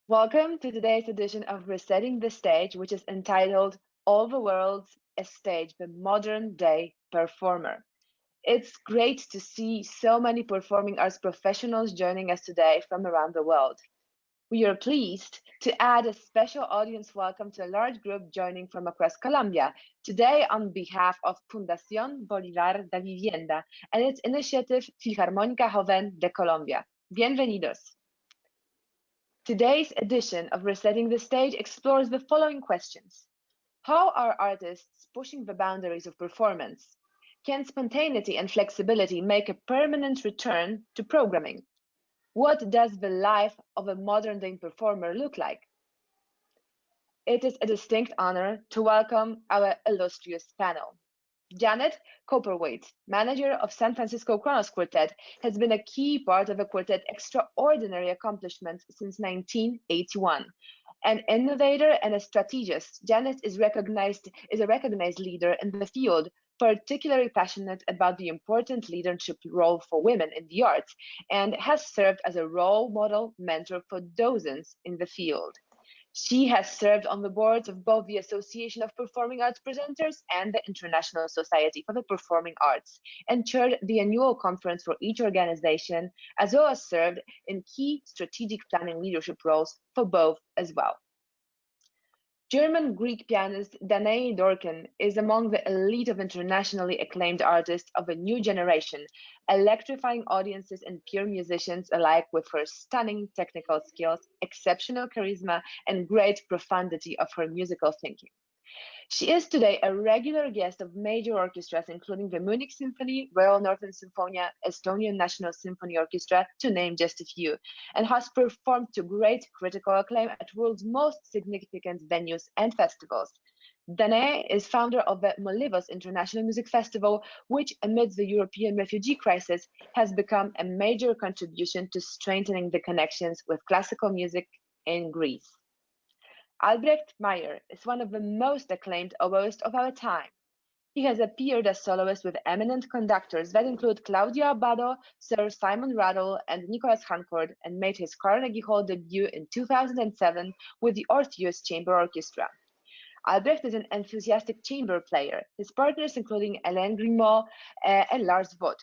Welcome to today's edition of Resetting the Stage, which is entitled All the World's a Stage, the Modern Day Performer. It's great to see so many performing arts professionals joining us today from around the world. We are pleased to add a special audience welcome to a large group joining from across Colombia, today on behalf of Fundación Bolívar da Vivienda and its initiative Filarmónica Joven de Colombia. Bienvenidos. Today's edition of Resetting the Stage explores the following questions. How are artists pushing the boundaries of performance? Can spontaneity and flexibility make a permanent return to programming? What does the life of a modern day performer look like? It is a distinct honor to welcome our illustrious panel. Janet Cowperthwaite, manager of San Francisco Kronos Quartet, has been a key part of the quartet's extraordinary accomplishments since 1981. An innovator and a strategist, Janet is a recognized leader in the field, particularly passionate about the important leadership role for women in the arts, and has served as a role model mentor for dozens in the field. She has served on the boards of both the Association of Performing Arts Presenters and the International Society for the Performing Arts, and chaired the annual conference for each organization, as well as served in key strategic planning leadership roles for both as well. German-Greek pianist Danae Durkin is among the elite of internationally acclaimed artists of a new generation, electrifying audiences and peer musicians alike with her stunning technical skills, exceptional charisma, and great profundity of her musical thinking. She is today a regular guest of major orchestras, including the Munich Symphony, Royal Northern Symphonia, Estonian National Symphony Orchestra, to name just a few, and has performed to great critical acclaim at world's most significant venues and festivals. Danae is founder of the Molyvos International Music Festival, which, amidst the European refugee crisis, has become a major contribution to strengthening the connections with classical music in Greece. Albrecht is one of the most acclaimed oboists of our time. He has appeared as soloist with eminent conductors that include Claudio Abbado, Sir Simon Rattle, and Nicholas Hancourt, and made his Carnegie Hall debut in 2007 with the Orpheus Chamber Orchestra. Albrecht is an enthusiastic chamber player, his partners including Hélène Grimaud and Lars Vogt.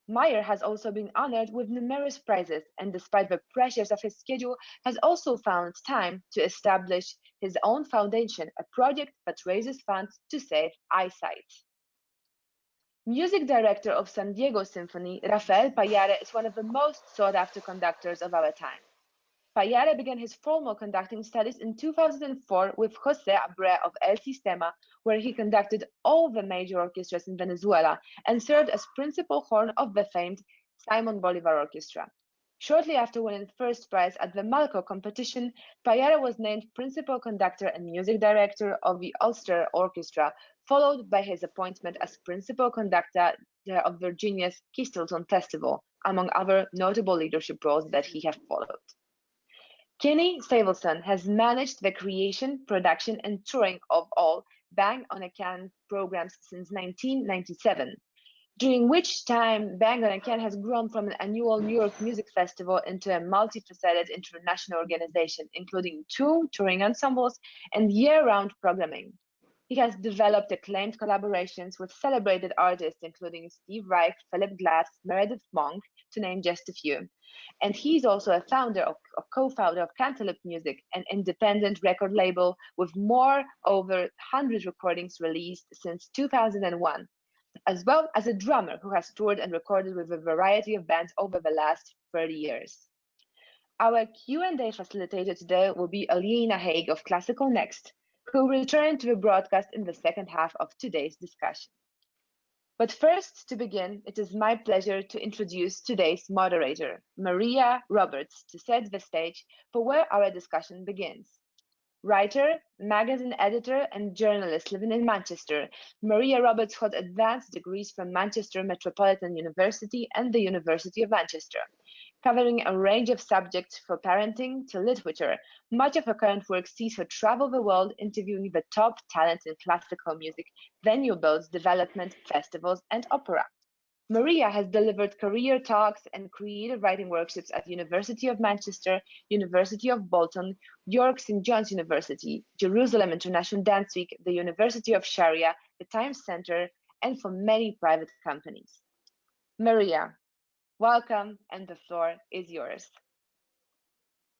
Meyer has also been honored with numerous prizes, and despite the pressures of his schedule, has also found time to establish his own foundation, a project that raises funds to save eyesight. Music director of San Diego Symphony, Rafael Pallade, is one of the most sought-after conductors of our time. Payare began his formal conducting studies in 2004 with José Abreu of El Sistema, where he conducted all the major orchestras in Venezuela and served as principal horn of the famed Simon Bolivar Orchestra. Shortly after winning first prize at the Malco competition, Payare was named principal conductor and music director of the Ulster Orchestra, followed by his appointment as principal conductor of Virginia's Keystone Festival, among other notable leadership roles that he has followed. Kenny Savelson has managed the creation, production, and touring of all Bang on a Can programs since 1997, during which time Bang on a Can has grown from an annual New York Music Festival into a multifaceted international organization, including 2 touring ensembles and year-round programming. He has developed acclaimed collaborations with celebrated artists including Steve Reich, Philip Glass, Meredith Monk, to name just a few. And he's also a co-founder of Cantaloupe Music, an independent record label with over 100 recordings released since 2001, as well as a drummer who has toured and recorded with a variety of bands over the last 30 years. Our Q&A facilitator today will be Alina Haig of Classical Next, who will return to the broadcast in the second half of today's discussion. But first, to begin, it is my pleasure to introduce today's moderator, Maria Roberts, to set the stage for where our discussion begins. Writer, magazine editor, and journalist living in Manchester, Maria Roberts holds advanced degrees from Manchester Metropolitan University and the University of Manchester. Covering a range of subjects from parenting to literature, much of her current work sees her travel the world interviewing the top talents in classical music, venue builds, development, festivals, and opera. Maria has delivered career talks and creative writing workshops at the University of Manchester, University of Bolton, York St. John's University, Jerusalem International Dance Week, the University of Sharia, the Times Center, and for many private companies. Maria, welcome, and the floor is yours.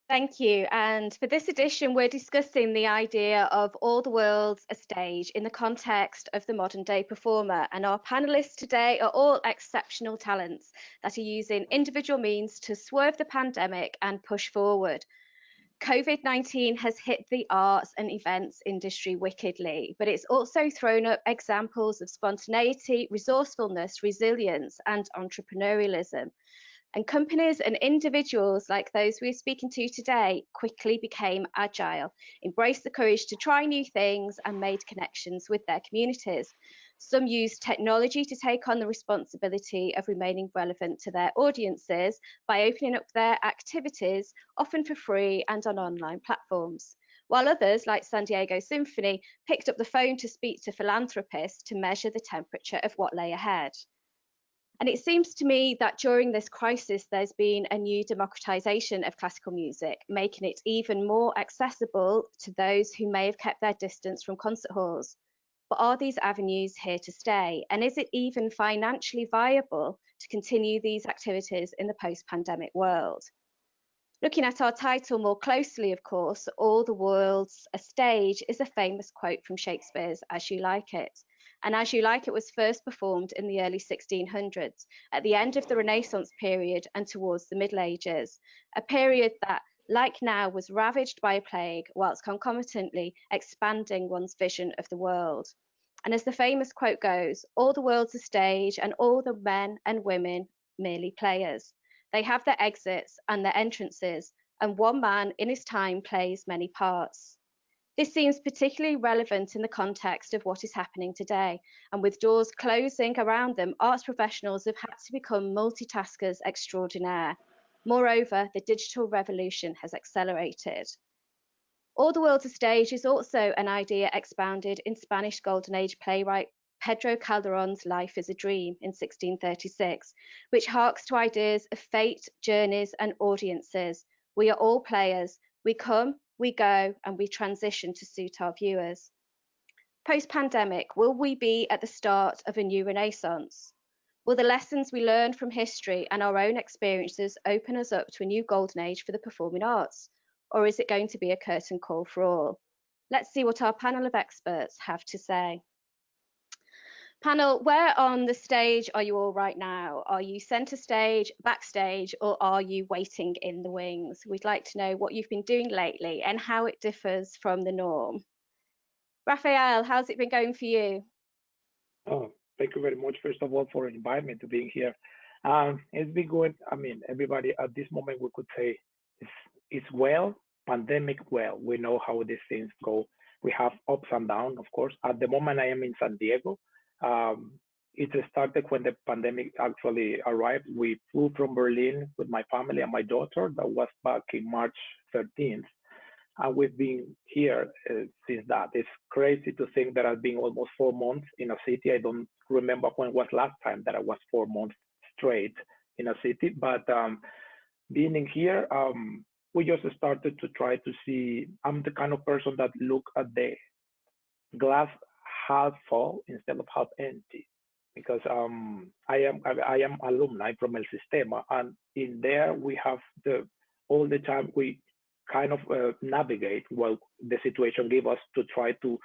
Thank you. And for this edition, we're discussing the idea of all the world's a stage in the context of the modern day performer. And our panelists today are all exceptional talents that are using individual means to swerve the pandemic and push forward. COVID-19 has hit the arts and events industry wickedly, but it's also thrown up examples of spontaneity, resourcefulness, resilience, and entrepreneurialism. And companies and individuals like those we're speaking to today quickly became agile, embraced the courage to try new things, and made connections with their communities. Some used technology to take on the responsibility of remaining relevant to their audiences by opening up their activities, often for free and on online platforms. While others, like San Diego Symphony, picked up the phone to speak to philanthropists to measure the temperature of what lay ahead. And it seems to me that during this crisis, there's been a new democratization of classical music, making it even more accessible to those who may have kept their distance from concert halls. But are these avenues here to stay? And is it even financially viable to continue these activities in the post-pandemic world? Looking at our title more closely, of course, All the World's a Stage is a famous quote from Shakespeare's As You Like It. And As You Like It was first performed in the early 1600s, at the end of the Renaissance period and towards the Middle Ages, a period that, like now, was ravaged by a plague, whilst concomitantly expanding one's vision of the world. And as the famous quote goes, all the world's a stage and all the men and women merely players. They have their exits and their entrances, and one man in his time plays many parts. This seems particularly relevant in the context of what is happening today, and with doors closing around them, arts professionals have had to become multitaskers extraordinaire. Moreover, the digital revolution has accelerated. All the World's a Stage is also an idea expounded in Spanish Golden Age playwright Pedro Calderón's Life is a Dream in 1636, which harks to ideas of fate, journeys, and audiences. We are all players. We come, we go, and we transition to suit our viewers. Post-pandemic, will we be at the start of a new renaissance? Will the lessons we learned from history and our own experiences open us up to a new golden age for the performing arts? Or is it going to be a curtain call for all? Let's see what our panel of experts have to say. Panel, where on the stage are you all right now? Are you centre stage, backstage, or are you waiting in the wings? We'd like to know what you've been doing lately and how it differs from the norm. Rafael, how's it been going for you? Oh, thank you very much, first of all, for inviting me to being here. It's been going, I mean, everybody at this moment, we could say it's well, pandemic well. We know how these things go. We have ups and downs, of course. At the moment, I am in San Diego. It started when the pandemic actually arrived. We flew from Berlin with my family and my daughter. That was back in March 13th. And we've been here since that. It's crazy to think that I've been almost 4 months in a city. I don't remember when was last time that I was 4 months straight in a city. But being in here, we just started to try to see. I'm the kind of person that look at the glass half full instead of half empty, because I am alumni from El Sistema, and in there we have all the time we kind of navigate what the situation gave us to try to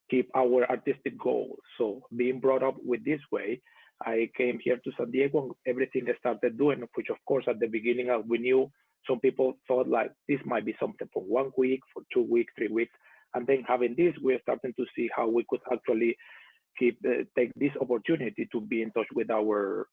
keep our artistic goals. So being brought up with this way, I came here to San Diego and everything I started doing, which of course at the beginning we knew some people thought like this might be something for 1 week, for 2 weeks, 3 weeks. And then having this, we're starting to see how we could actually take this opportunity to be in touch with our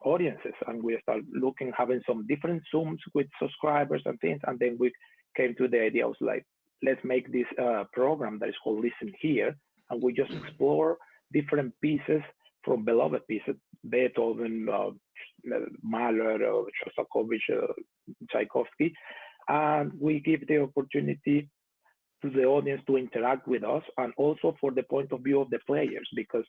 audiences. And we start looking, having some different Zooms with subscribers and things. And then we came to the idea of like, let's make this program that is called Listen Here. And we just explore different pieces from beloved pieces, Beethoven, Mahler, Shostakovich, Tchaikovsky. And we give the opportunity to the audience to interact with us, and also for the point of view of the players, because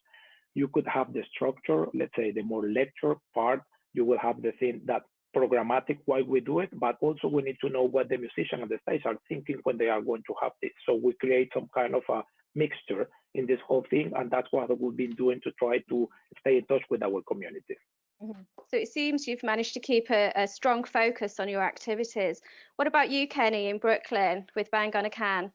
you could have the structure, let's say the more lecture part, you will have the thing that programmatic why we do it, but also we need to know what the musicians on the stage are thinking when they are going to have this. So we create some kind of a mixture in this whole thing, and that's what we've been doing to try to stay in touch with our community. Mm-hmm. So it seems you've managed to keep a strong focus on your activities. What about you, Kenny, in Brooklyn with Bang on a Can?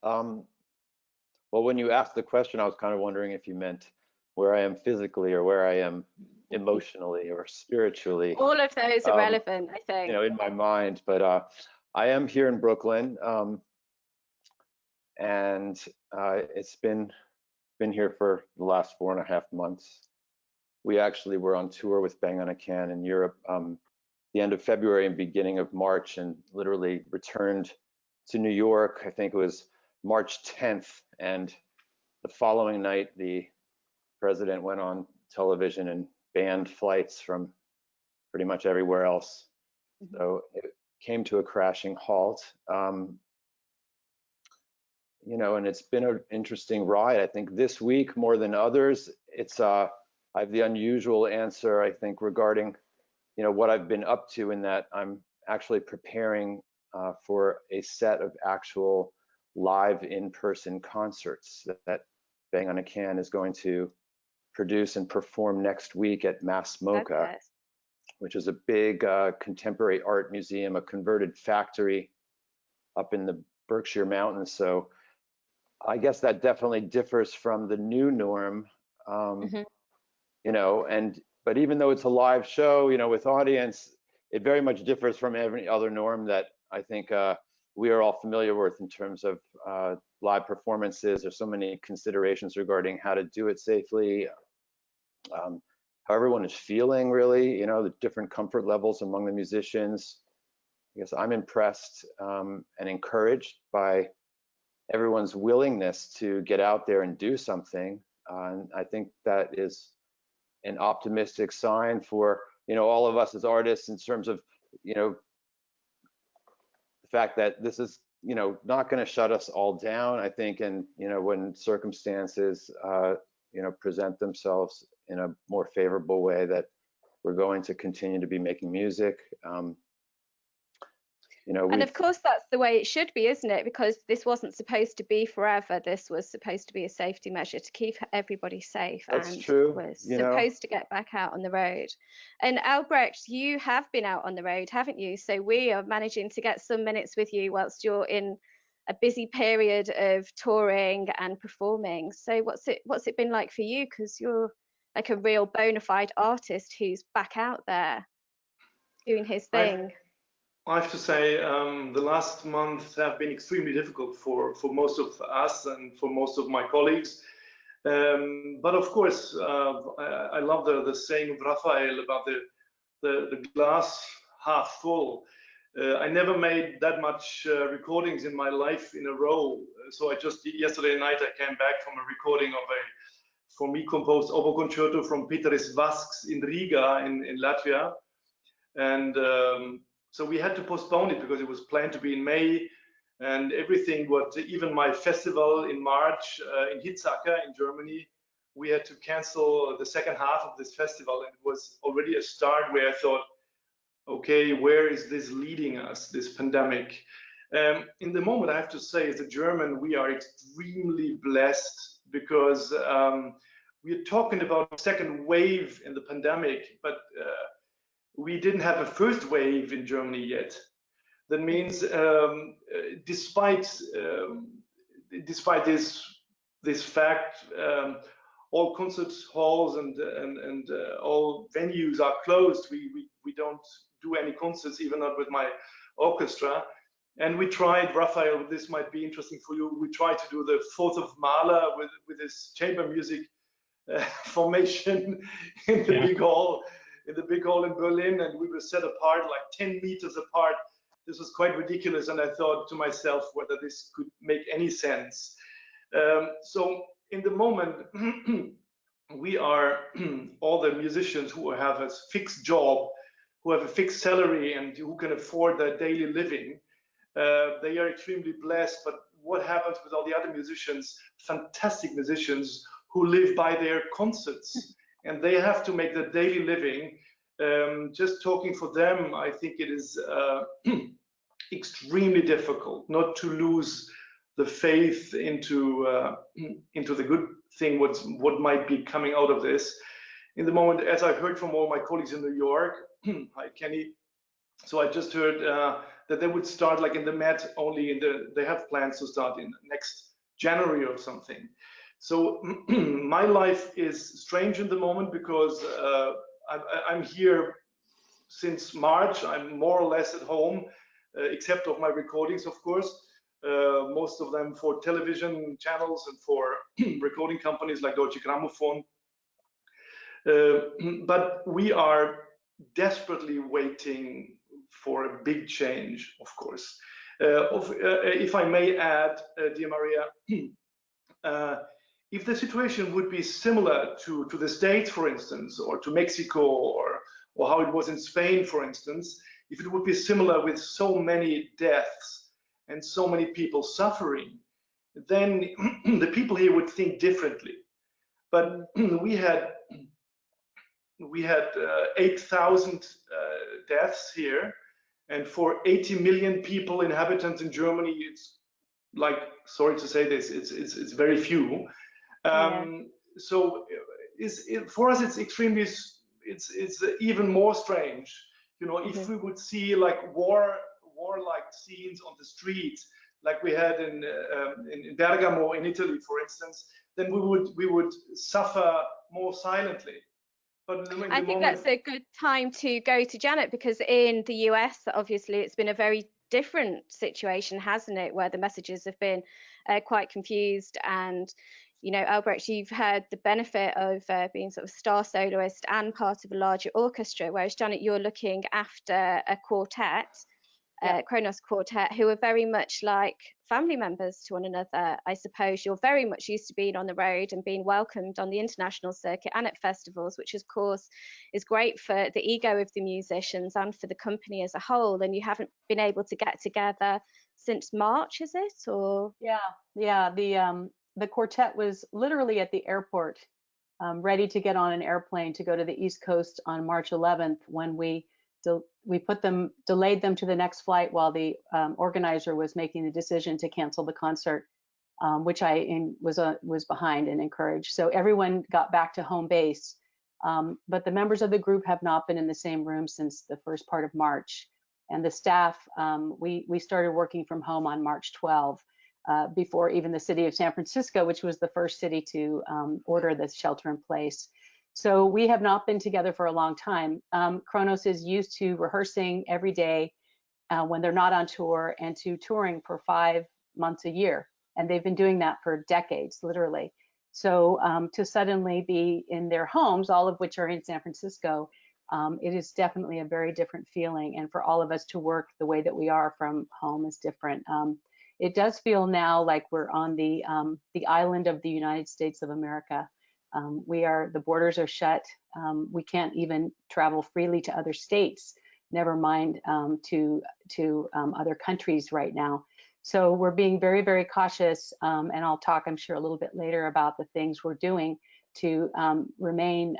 Well, when you asked the question, I was kind of wondering if you meant where I am physically or where I am emotionally or spiritually. All of those are relevant, I think. You know, in my mind, but I am here in Brooklyn, and it's been here for the last 4.5 months. We actually were on tour with Bang on a Can in Europe the end of February and beginning of March, and literally returned to New York. I think it was March 10th, and the following night, the president went on television and banned flights from pretty much everywhere else. Mm-hmm. So it came to a crashing halt. You know, and it's been an interesting ride. I think this week more than others, it's I have the unusual answer, I think, regarding, you know, what I've been up to, in that I'm actually preparing for a set of actual live in-person concerts that Bang on a Can is going to produce and perform next week at Mass Mocha, okay, which is a big contemporary art museum, a converted factory up in the Berkshire Mountains. So I guess that definitely differs from the new norm, mm-hmm. You know, but even though it's a live show, you know, with audience, it very much differs from every other norm that I think we are all familiar with in terms of live performances. There's so many considerations regarding how to do it safely, how everyone is feeling, really, you know, the different comfort levels among the musicians. I guess I'm impressed and encouraged by everyone's willingness to get out there and do something. And I think that is an optimistic sign for, you know, all of us as artists, in terms of, you know, the fact that this is, you know, not going to shut us all down, I think. And, you know, when circumstances, you know, present themselves in a more favorable way, that we're going to continue to be making music. You know, and of course that's the way it should be, isn't it? Because this wasn't supposed to be forever. This was supposed to be a safety measure to keep everybody safe. That's and true. We're supposed to get back out on the road. And Albrecht, you have been out on the road, haven't you? So we are managing to get some minutes with you whilst you're in a busy period of touring and performing. So what's it been like for you? Because you're like a real bona fide artist who's back out there doing his thing. I have to say, the last months have been extremely difficult for most of us and for most of my colleagues. But of course, I love the saying of Rafael about the glass half full. I never made that much recordings in my life in a row. So yesterday night, I came back from a recording of a, for me, composed oboe concerto from Peteris Vasks in Riga in Latvia. And so we had to postpone it because it was planned to be in May, and everything. Even my festival in March in Hitzacker in Germany, we had to cancel the second half of this festival. And it was already a start where I thought, okay, where is this leading us, this pandemic? In the moment, I have to say, as a German, we are extremely blessed, because we're talking about a second wave in the pandemic, but we didn't have a first wave in Germany yet. That means, despite this fact, all concert halls and all venues are closed. We don't do any concerts, even not with my orchestra. And we tried, Rafael, this might be interesting for you. We tried to do the 4th of Mahler with this chamber music formation in the big hall. In the big hall in Berlin, and we were set apart like 10 meters apart. This was quite ridiculous, and I thought to myself whether this could make any sense. So in the moment, we are all the musicians who have a fixed job, who have a fixed salary, and who can afford their daily living. They are extremely blessed, but what happens with all the other musicians, fantastic musicians, who live by their concerts, and they have to make their daily living. Just talking for them, I think it is extremely difficult not to lose the faith into the good thing, what might be coming out of this. In the moment, as I heard from all my colleagues in New York, hi Kenny. So I just heard that they would start like in the Met only they have plans to start in next January or something. So my life is strange in the moment because I'm here since March. I'm more or less at home, except of my recordings, of course. Most of them for television channels and for recording companies like Deutsche Grammophon. But we are desperately waiting for a big change, of course. If I may add, dear Maria, if the situation would be similar to the States, for instance, or to Mexico, or how it was in Spain, for instance, if it would be similar with so many deaths and so many people suffering, then the people here would think differently. But we had 8,000 deaths here, and for 80 million people, inhabitants in Germany, it's like, sorry to say this, it's very few. So for us, it's extremely, it's even more strange. You know, if we would see like warlike scenes on the streets, like we had in Bergamo in Italy, for instance, then we would suffer more silently. But I think that's a good time to go to Janet, because in the US, obviously, it's been a very different situation, hasn't it, where the messages have been quite confused. And, you know, Albrecht, you've had the benefit of being sort of star soloist and part of a larger orchestra, whereas Janet, you're looking after a quartet, Kronos Quartet, who are very much like family members to one another. I suppose you're very much used to being on the road and being welcomed on the international circuit and at festivals, which of course is great for the ego of the musicians and for the company as a whole. And you haven't been able to get together since March, is it? Or the quartet was literally at the airport, ready to get on an airplane to go to the East Coast on March 11th when we delayed them to the next flight while the organizer was making the decision to cancel the concert, which I was behind and encouraged. So everyone got back to home base, but the members of the group have not been in the same room since the first part of March. And the staff, we started working from home on March 12, before even the city of San Francisco, which was the first city to order the shelter in place. So we have not been together for a long time. Kronos is used to rehearsing every day when they're not on tour, and to touring for 5 months a year. And they've been doing that for decades, literally. So to suddenly be in their homes, all of which are in San Francisco, it is definitely a very different feeling. And for all of us to work the way that we are from home is different. It does feel now like we're on the island of the United States of America. The borders are shut. We can't even travel freely to other states, never mind to other countries right now. So we're being very, very cautious, and I'll talk, I'm sure, a little bit later about the things we're doing to remain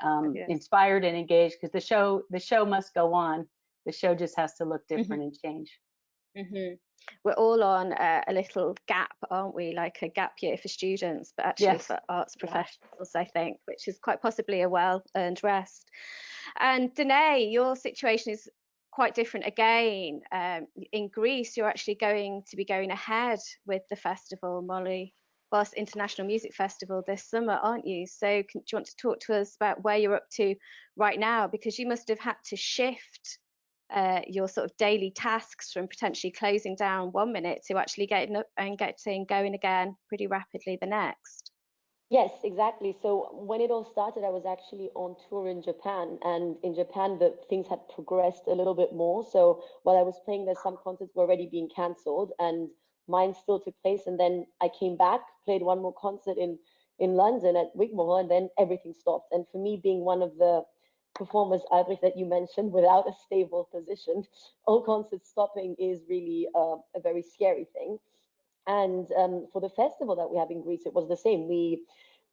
inspired and engaged, because the show must go on. The show just has to look different and change. We're all on a little gap, aren't we? Like a gap year for students, but actually for arts professionals, I think, which is quite possibly a well-earned rest. And Danae, your situation is quite different again. In Greece, you're actually going to be going ahead with the festival, Molyvos International Music Festival, this summer, aren't you? So do you want to talk to us about where you're up to right now? Because you must have had to shift your sort of daily tasks from potentially closing down 1 minute to actually getting up and getting going again pretty rapidly the next. Yes, exactly. So when it all started, I was actually on tour in Japan, and in Japan the things had progressed a little bit more. So while I was playing there, some concerts were already being cancelled, and mine still took place. And then I came back, played one more concert in London at Wigmore, and then everything stopped. And for me, being one of the performers, Albrecht, that you mentioned, without a stable position, all concerts stopping is really a very scary thing. And for the festival that we have in Greece, it was the same. We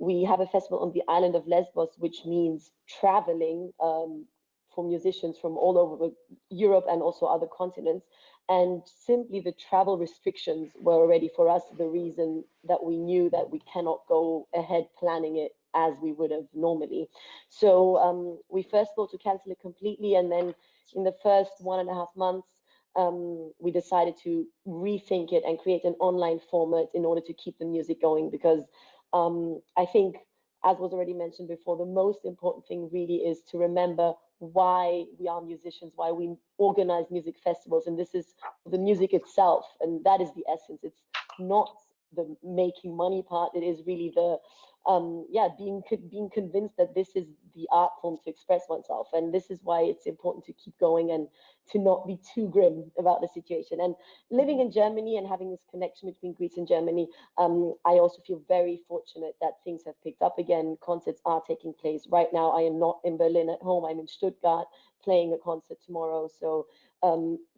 we have a festival on the island of Lesbos, which means traveling for musicians from all over Europe and also other continents. And simply the travel restrictions were already for us the reason that we knew that we cannot go ahead planning it as we would have normally. So we first thought to cancel it completely, and then in the first 1.5 months, we decided to rethink it and create an online format in order to keep the music going, because I think, as was already mentioned before, the most important thing really is to remember why we are musicians, why we organize music festivals, and this is the music itself, and that is the essence. It's not the making money part, it is really the being convinced that this is the art form to express oneself, and this is why it's important to keep going and to not be too grim about the situation. And living in Germany and having this connection between Greece and Germany, I also feel very fortunate that things have picked up again. Concerts are taking place right now. I am not in Berlin at home, I'm in Stuttgart playing a concert tomorrow, so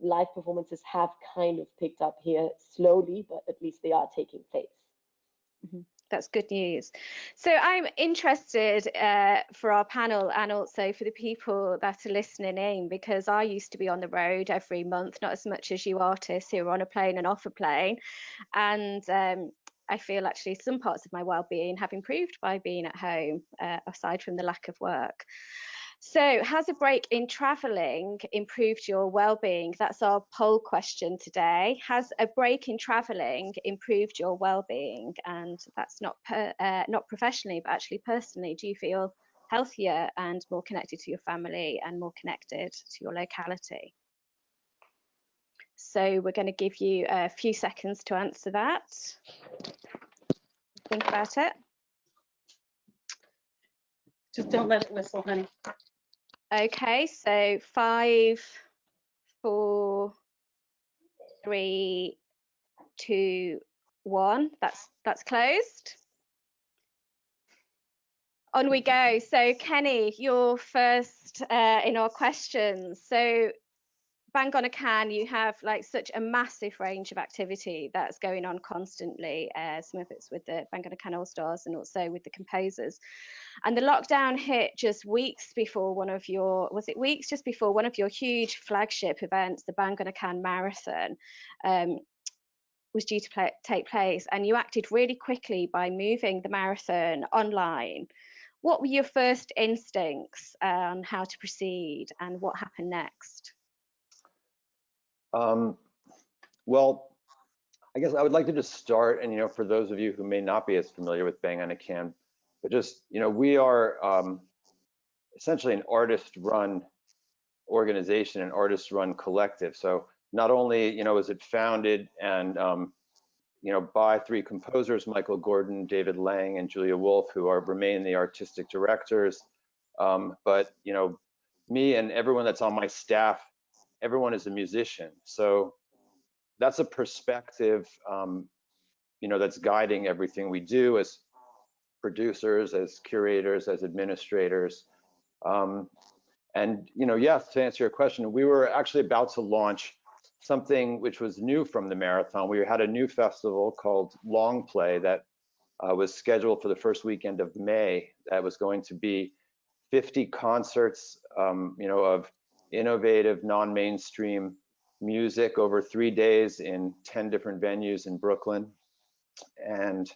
live performances have kind of picked up here slowly, but at least they are taking place. Mm-hmm. That's good news. So I'm interested for our panel and also for the people that are listening in, because I used to be on the road every month, not as much as you artists who are on a plane and off a plane. And I feel actually some parts of my well-being have improved by being at home, aside from the lack of work. So has a break in travelling improved your well-being? That's our poll question today. Has a break in travelling improved your well-being? And that's not professionally, but actually personally. Do you feel healthier and more connected to your family and more connected to your locality? So we're going to give you a few seconds to answer that. Think about it. Just don't let it whistle, honey. Okay, so 5, 4, 3, 2, 1. That's closed. On we go. So Kenny, you're first in our questions. So bang on a can, you have like such a massive range of activity that's going on constantly. Some of it's with the Bang on a Can All Stars and also with the composers. And the lockdown hit just weeks before one of your, was it weeks just before one of your huge flagship events, the Bang on a Can Marathon, was due to take place, and you acted really quickly by moving the marathon online. What were your first instincts on how to proceed, and what happened next? Well, I guess I would like to just start, and for those of you who may not be as familiar with Bang on a Can, but just we are essentially an artist-run organization, an artist-run collective. So not only is it founded and by 3 composers, Michael Gordon, David Lang, and Julia Wolf, who remain the artistic directors, but me and everyone that's on my staff, everyone is a musician. So that's a perspective, that's guiding everything we do as producers, as curators, as administrators. And yes, to answer your question, we were actually about to launch something which was new from the marathon. We had a new festival called Long Play that was scheduled for the first weekend of May. That was going to be 50 concerts, of innovative, non-mainstream music over 3 days in 10 different venues in Brooklyn. And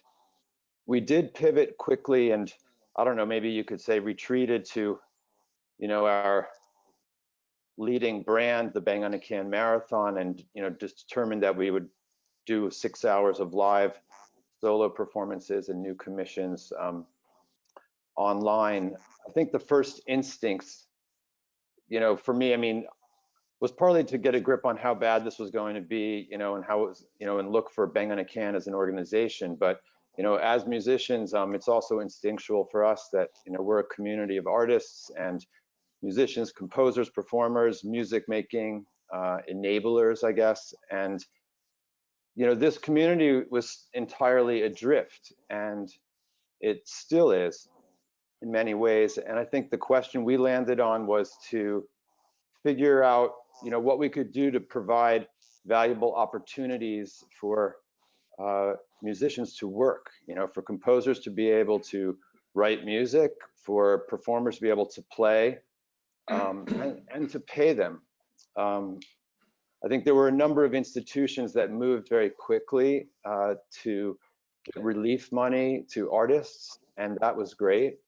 we did pivot quickly, and I don't know, maybe you could say retreated to, our leading brand, the Bang on a Can Marathon, and just determined that we would do 6 hours of live solo performances and new commissions online. I think the first instincts, for me, was partly to get a grip on how bad this was going to be, and how it was, and look for Bang on a Can as an organization. But as musicians, it's also instinctual for us that we're a community of artists and musicians, composers, performers, music making enablers, I guess. And this community was entirely adrift, and it still is in many ways. And I think the question we landed on was to figure out what we could do to provide valuable opportunities for musicians to work, for composers to be able to write music, for performers to be able to play, and to pay them. I think there were a number of institutions that moved very quickly to give relief money to artists, and that was great.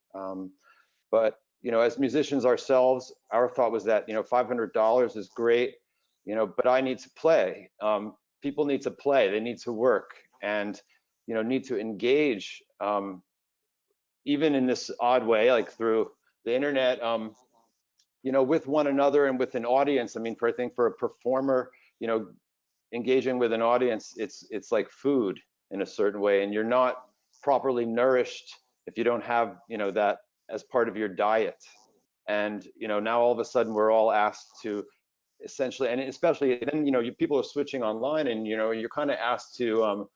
But as musicians ourselves, our thought was that $500 is great, but I need to play. People need to play. They need to work, and need to engage, even in this odd way, like through the internet. With one another and with an audience. I mean, I think for a performer, engaging with an audience, it's like food in a certain way, and you're not properly nourished if you don't have, that as part of your diet. And, now all of a sudden we're all asked to essentially, and especially then, people are switching online, and, you're kind of asked to,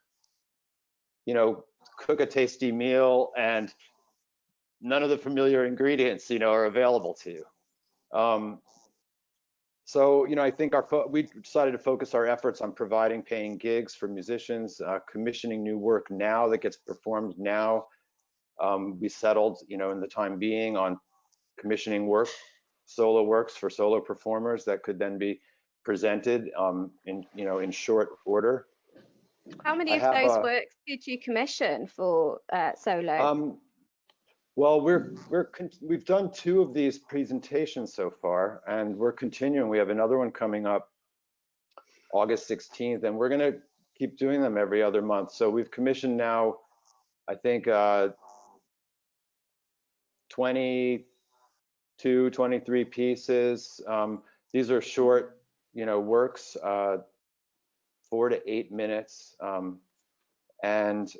cook a tasty meal, and none of the familiar ingredients, are available to you. So, I think we decided to focus our efforts on providing paying gigs for musicians, commissioning new work now that gets performed now. We settled, in the time being, on commissioning work, solo works for solo performers that could then be presented in short order. How many of those works did you commission for solo? Well, we've done 2 of these presentations so far, and we're continuing. We have another one coming up August 16th, and we're going to keep doing them every other month. So we've commissioned now, I think, 22, 23 pieces. These are short, works, 4 to 8 minutes, and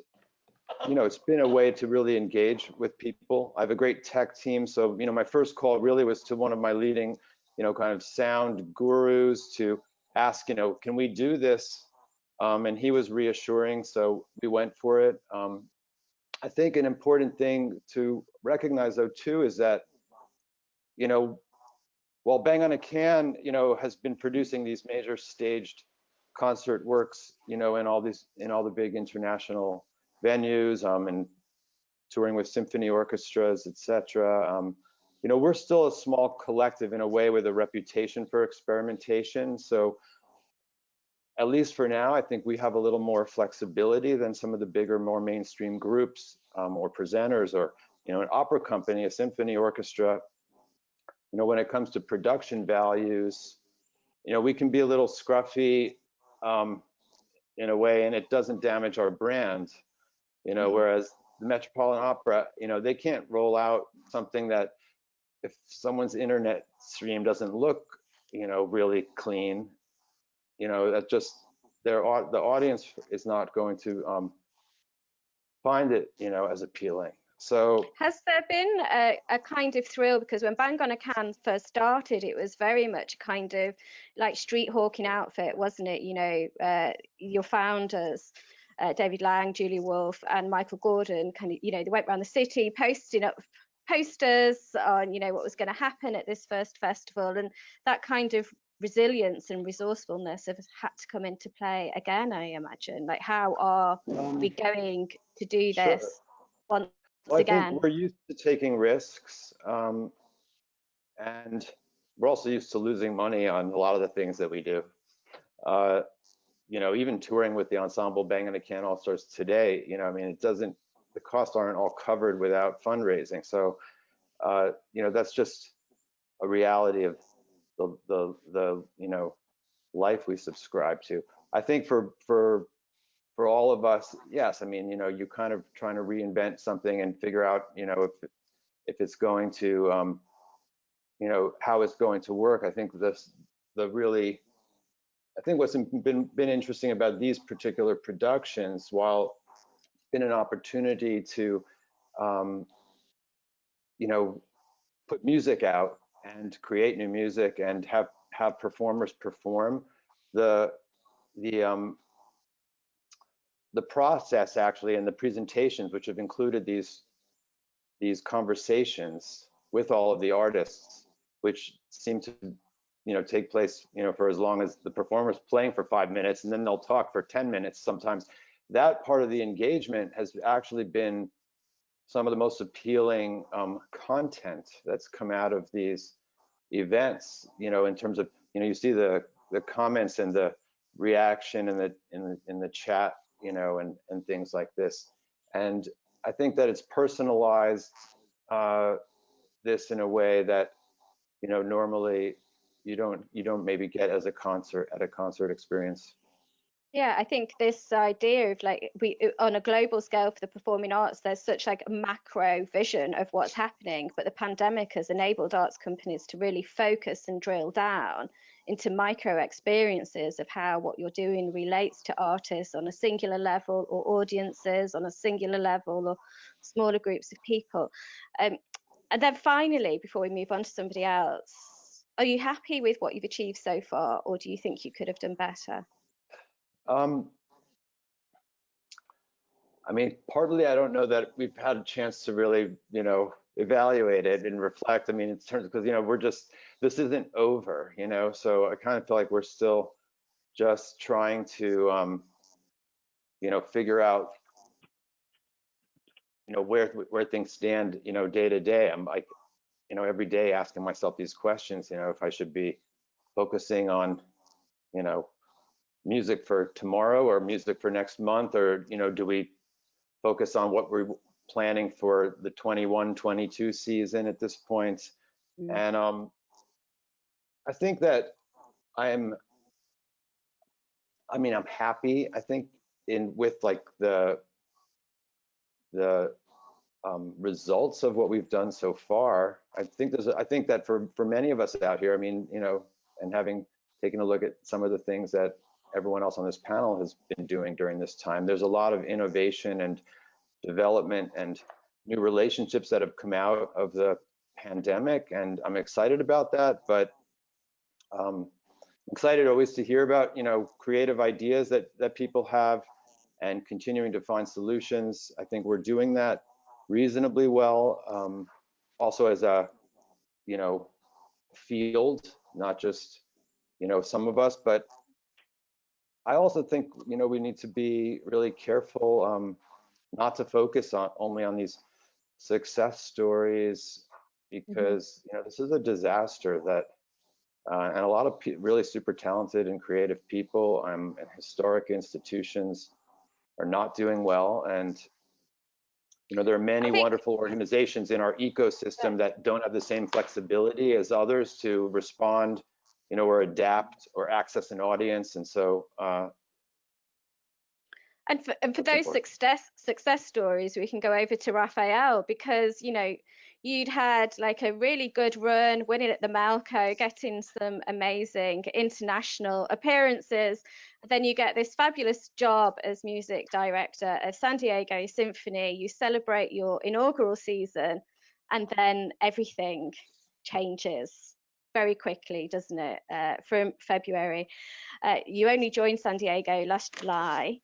it's been a way to really engage with people. I have a great tech team. So, my first call really was to one of my leading, kind of sound gurus to ask, can we do this? And he was reassuring. So we went for it. I think an important thing to recognize, though, too, is that, while Bang on a Can, has been producing these major staged concert works, in all the big international venues, and touring with symphony orchestras, etc. We're still a small collective in a way with a reputation for experimentation. So at least for now, I think we have a little more flexibility than some of the bigger, more mainstream groups, or presenters, or an opera company, a symphony orchestra. When it comes to production values, we can be a little scruffy in a way, and it doesn't damage our brand. Whereas the Metropolitan Opera, they can't roll out something that, if someone's internet stream doesn't look, really clean, that just the audience is not going to find it, as appealing. So has there been a kind of thrill, because when Bang on a Can first started, it was very much kind of like street hawking outfit, wasn't it? Your founders, David Lang, Julie Wolfe, and Michael Gordon, kind of, they went around the city posting up posters on, what was going to happen at this first festival, and that kind of resilience and resourcefulness have had to come into play again, I imagine. Like, how are we going to do this? Sure. Once Well, again? I think we're used to taking risks, and we're also used to losing money on a lot of the things that we do. Even touring with the ensemble Bang on a Can All Stars today, the costs aren't all covered without fundraising. So, that's just a reality of the life we subscribe to. I think for all of us, yes, you kind of trying to reinvent something and figure out, if it's going to, how it's going to work. I think what's been interesting about these particular productions, while it's been an opportunity to, put music out and create new music and have performers perform, the process actually, and the presentations, which have included these conversations with all of the artists, which seem to take place for as long as the performer's playing for 5 minutes, and then they'll talk for 10 minutes sometimes. that part of the engagement has actually been some of the most appealing content that's come out of these events, you know, in terms of, you know, you see the comments and the reaction in the chat, you know, and things like this. And I think that it's personalized this in a way that, you know, normally you don't maybe get as a concert experience. Yeah, I think this idea of like on a global scale for the performing arts, there's such like a macro vision of what's happening, but the pandemic has enabled arts companies to really focus and drill down into micro experiences of how what you're doing relates to artists on a singular level, or audiences on a singular level, or smaller groups of people. And then finally, before we move on to somebody else, are you happy with what you've achieved so far, or do you think you could have done better? I mean, partly I don't know that we've had a chance to really, you know, evaluate it and reflect. I mean, in terms, because, you know, this isn't over, you know, so I kind of feel like we're still just trying to, you know, figure out, you know, where things stand, you know, day to day. I'm like, you know, every day asking myself these questions, you know, if I should be focusing on, you know, music for tomorrow or music for next month, or, you know, do we focus on what we're planning for the 21-22 season at this point? And I think that I'm happy, I think, with like the results of what we've done so far. I think that for many of us out here, I mean, you know, and having taken a look at some of the things that everyone else on this panel has been doing during this time, there's a lot of innovation and development and new relationships that have come out of the pandemic, and I'm excited about that. But I'm excited always to hear about, you know, creative ideas that people have, and continuing to find solutions. I think we're doing that reasonably well, also as a, you know, field, not just, you know, some of us. But I also think, you know, we need to be really careful not to focus only on these success stories, because you know, this is a disaster that and a lot of really super talented and creative people and historic institutions are not doing well. And you know, there are many wonderful organizations in our ecosystem that don't have the same flexibility as others to respond, you know, or adapt or access an audience. And so and for those success stories, we can go over to Rafael, because, you know, you'd had like a really good run, winning at the Malco, getting some amazing international appearances. Then you get this fabulous job as music director of San Diego Symphony. You celebrate your inaugural season, and then everything changes very quickly, doesn't it? From February, you only joined San Diego last July.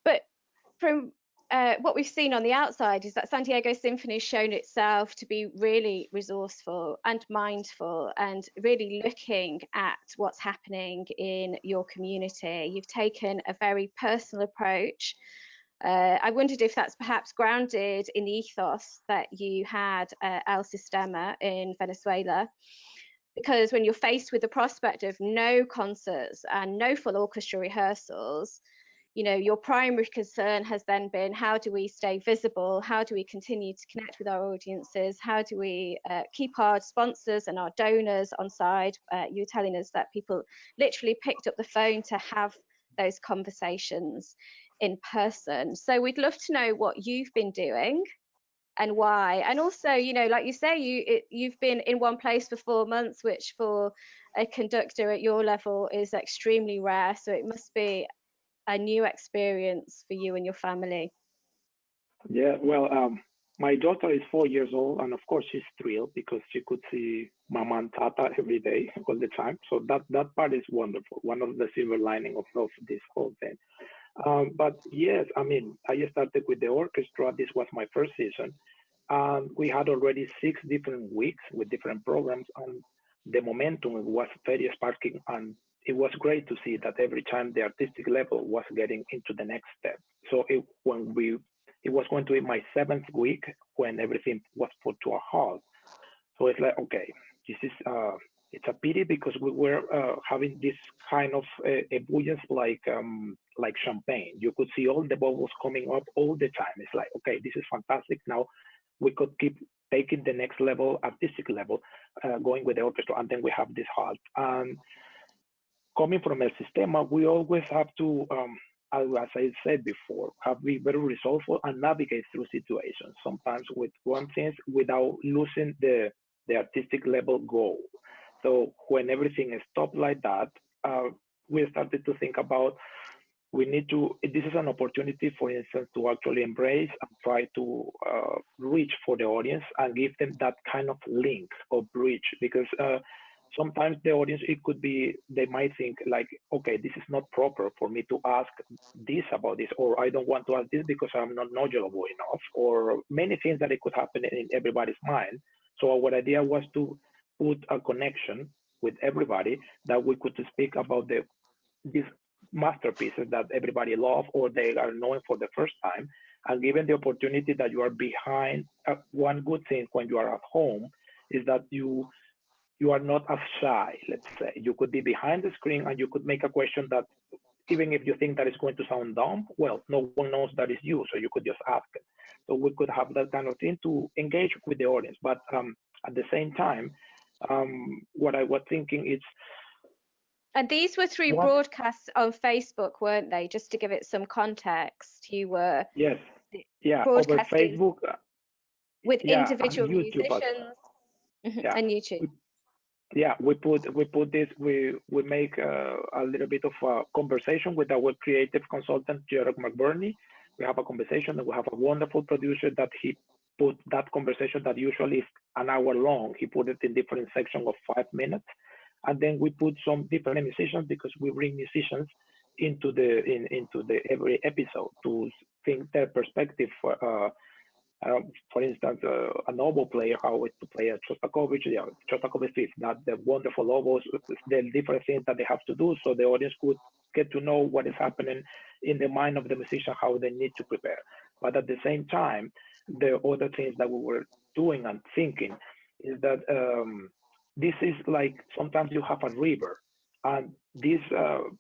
But from what we've seen on the outside is that San Diego Symphony has shown itself to be really resourceful and mindful, and really looking at what's happening in your community. You've taken a very personal approach. I wondered if that's perhaps grounded in the ethos that you had at El Sistema in Venezuela. Because when you're faced with the prospect of no concerts and no full orchestra rehearsals, you know, your primary concern has then been, how do we stay visible? How do we continue to connect with our audiences? How do we keep our sponsors and our donors on side? You were telling us that people literally picked up the phone to have those conversations in person. So we'd love to know what you've been doing and why. And also, you know, like you say, you've been in one place for 4 months, which for a conductor at your level is extremely rare. So it must be a new experience for you and your family. Yeah, well, my daughter is 4 years old, and of course she's thrilled because she could see Mama and Tata every day, all the time. So that part is wonderful. One of the silver lining of this whole thing. But yes, I mean, I started with the orchestra. This was my first season, and we had already 6 different weeks with different programs, and the momentum was very sparking, and it was great to see that every time the artistic level was getting into the next step. So it was going to be my 7th week when everything was put to a halt. So it's like, okay, this is it's a pity because we were having this kind of ebullience like champagne. You could see all the bubbles coming up all the time. It's like, okay, this is fantastic. Now we could keep taking the next level, artistic level, going with the orchestra, and then we have this halt. And coming from El Sistema, we always have to, as I said before, have to be very resourceful and navigate through situations, sometimes with one thing without losing the artistic level goal. So when everything is stopped like that, we started to think about, we need to, this is an opportunity, for instance, to actually embrace and try to reach for the audience and give them that kind of link or bridge, because sometimes the audience, it could be, they might think like, okay, this is not proper for me to ask this about this, or I don't want to ask this because I'm not knowledgeable enough, or many things that it could happen in everybody's mind. So our idea was to put a connection with everybody, that we could speak about these masterpieces that everybody loves or they are knowing for the first time, and given the opportunity that you are behind. One good thing when you are at home is that you are not as shy, let's say. You could be behind the screen and you could make a question that, even if you think that it's going to sound dumb, well, no one knows that it's you, so you could just ask it. So we could have that kind of thing to engage with the audience. But at the same time, what I was thinking is, and these were through broadcasts on Facebook, weren't they? Just to give it some context, you were over Facebook with individual musicians and YouTube. We put this. We make a little bit of a conversation with our creative consultant, Gerard McBurney. We have a conversation, and we have a wonderful producer that he put that conversation that usually is an hour long. He put it in different sections of 5 minutes. And then we put some different musicians, because we bring musicians into the every episode to think their perspective. For instance, an oboe player, how to play a Shostakovich, Shostakovich Fifth, that the wonderful oboes, the different things that they have to do, so the audience could get to know what is happening in the mind of the musician, how they need to prepare. But at the same time, the other things that we were doing and thinking is that this is like, sometimes you have a river, and this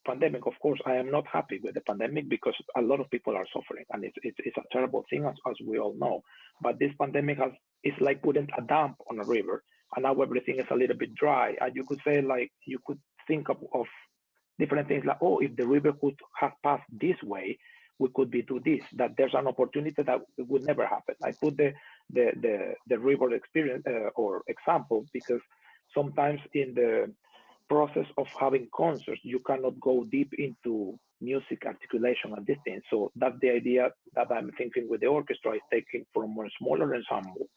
pandemic, of course, I am not happy with the pandemic because a lot of people are suffering, and it's a terrible thing, as we all know. But this pandemic is like putting a dam on a river, and now everything is a little bit dry. And you could say, like, you could think of different things like, oh, if the river could have passed this way, we could do this, that there's an opportunity that would never happen. I put the river experience or example, because sometimes in the process of having concerts, you cannot go deep into music articulation and this thing. So that's the idea that I'm thinking with the orchestra, is taking from a smaller ensemble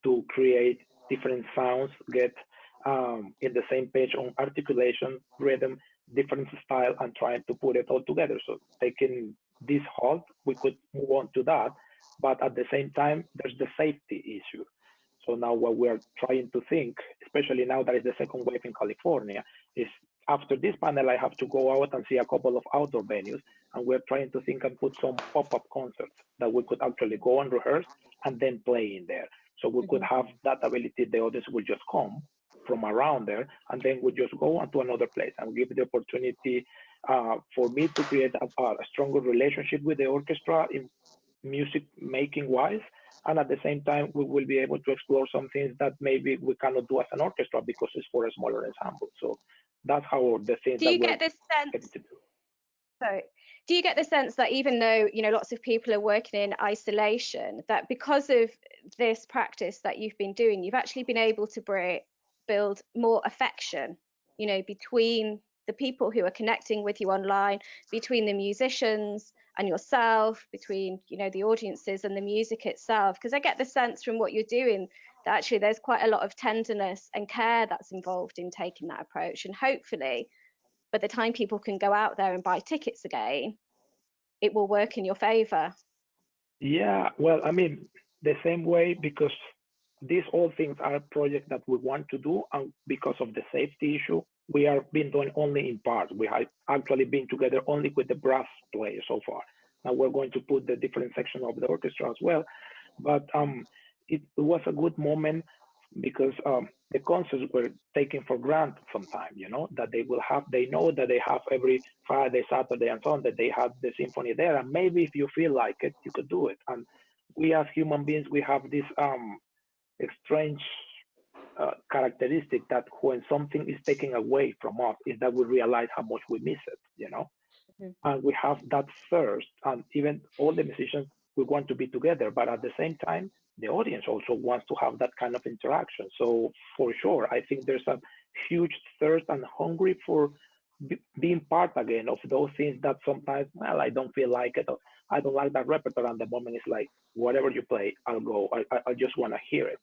to create different sounds, get in the same page on articulation, rhythm, different style, and trying to put it all together. So taking this halt, we could move on to that, but at the same time, there's the safety issue. So now what we're trying to think, especially now that is the second wave in California, is after this panel, I have to go out and see a couple of outdoor venues, and we're trying to think and put some pop-up concerts that we could actually go and rehearse and then play in there. So we could have that ability, the audience will just come from around there, and then we just go on to another place and give the opportunity for me to create a stronger relationship with the orchestra in music making wise. And at the same time, we will be able to explore some things that maybe we cannot do as an orchestra because it's for a smaller ensemble. So that's how the things do you get this sense? Sorry. Do you get the sense that even though, you know, lots of people are working in isolation, that because of this practice that you've been doing, you've actually been able to build more affection, you know, between the people who are connecting with you online, between the musicians and yourself, between, you know, the audiences and the music itself? Because I get the sense from what you're doing that actually there's quite a lot of tenderness and care that's involved in taking that approach. And hopefully, by the time people can go out there and buy tickets again, it will work in your favor. Yeah, well, I mean, the same way, because these all things are projects that we want to do, and because of the safety issue, we are been doing only in parts. We have actually been together only with the brass players so far. Now we're going to put the different section of the orchestra as well. But it was a good moment because the concerts were taken for granted sometimes, you know, that they will have, they know that they have every Friday, Saturday, and Sunday, they have the symphony there. And maybe if you feel like it, you could do it. And we as human beings, we have this strange characteristic that when something is taken away from us, is that we realize how much we miss it, you know. And we have that thirst, and even all the musicians, we want to be together, but at the same time, the audience also wants to have that kind of interaction. So for sure, I think there's a huge thirst and hungry for being part again of those things that sometimes, well, I don't feel like it, or I don't like that repertoire, and the moment is like, whatever you play, I'll go. I just want to hear it.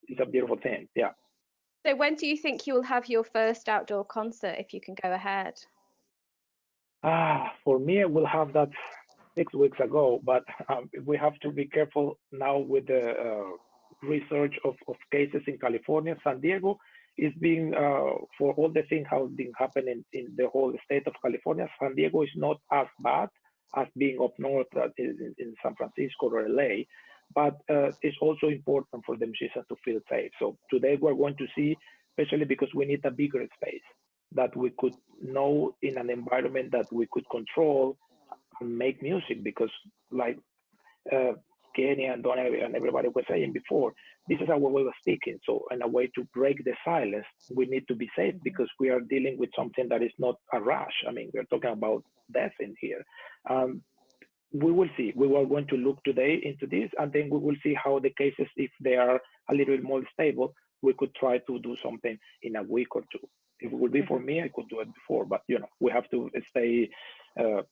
It's a beautiful thing. Yeah. So when do you think you will have your first outdoor concert, if you can go ahead? For me, I will have that 6 weeks ago, but we have to be careful now with the research of cases in California. San Diego is being, for all the things have been happening in the whole state of California, San Diego is not as bad as being up north in San Francisco or LA, but it's also important for the musicians to feel safe. So today we're going to see, especially because we need a bigger space that we could know in an environment that we could control and make music, because like Kenny and Danae and everybody was saying before, this is our way of speaking. So in a way to break the silence, we need to be safe because we are dealing with something that is not a rush. I mean, we're talking about death in here. We will see. We are going to look today into this, and then we will see how the cases, if they are a little bit more stable, we could try to do something in a week or two. If it would be for me, I could do it before, but you know, we have to stay,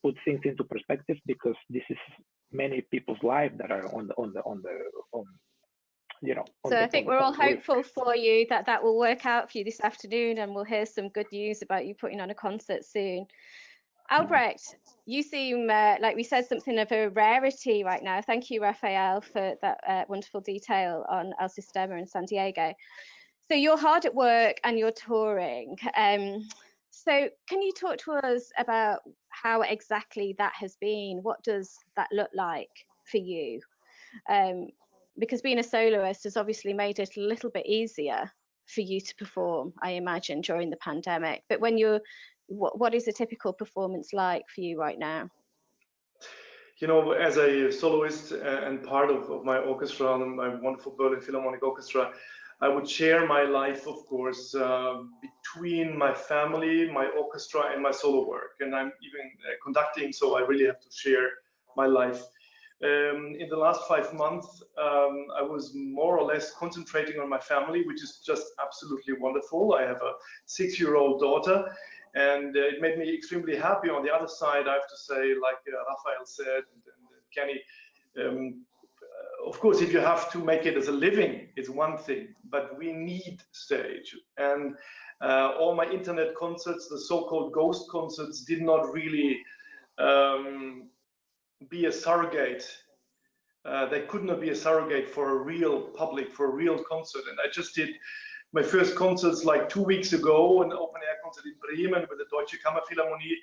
put things into perspective, because this is many people's lives that are on you know. So I think we're all hopeful for you that that will work out for you this afternoon, and we'll hear some good news about you putting on a concert soon. Albrecht, you seem like we said something of a rarity right now. Thank you, Rafael, for that wonderful detail on El Sistema in San Diego. So you're hard at work and you're touring. So can you talk to us about how exactly that has been? What does that look like for you? Because being a soloist has obviously made it a little bit easier for you to perform, I imagine, during the pandemic. But when you're, what is a typical performance like for you right now? You know, as a soloist and part of my orchestra, my wonderful Berlin Philharmonic Orchestra, I would share my life, of course, between my family, my orchestra, and my solo work. And I'm even conducting, so I really have to share my life. In the last 5 months, I was more or less concentrating on my family, which is just absolutely wonderful. I have a 6-year-old daughter, and it made me extremely happy. On the other side, I have to say, like Rafael said, and Kenny, of course, if you have to make it as a living, it's one thing, but we need stage. And all my internet concerts, the so-called ghost concerts, did not really be a surrogate. They could not be a surrogate for a real public, for a real concert. And I just did my first concerts like 2 weeks ago, an open air concert in Bremen with the Deutsche Kammerphilharmonie.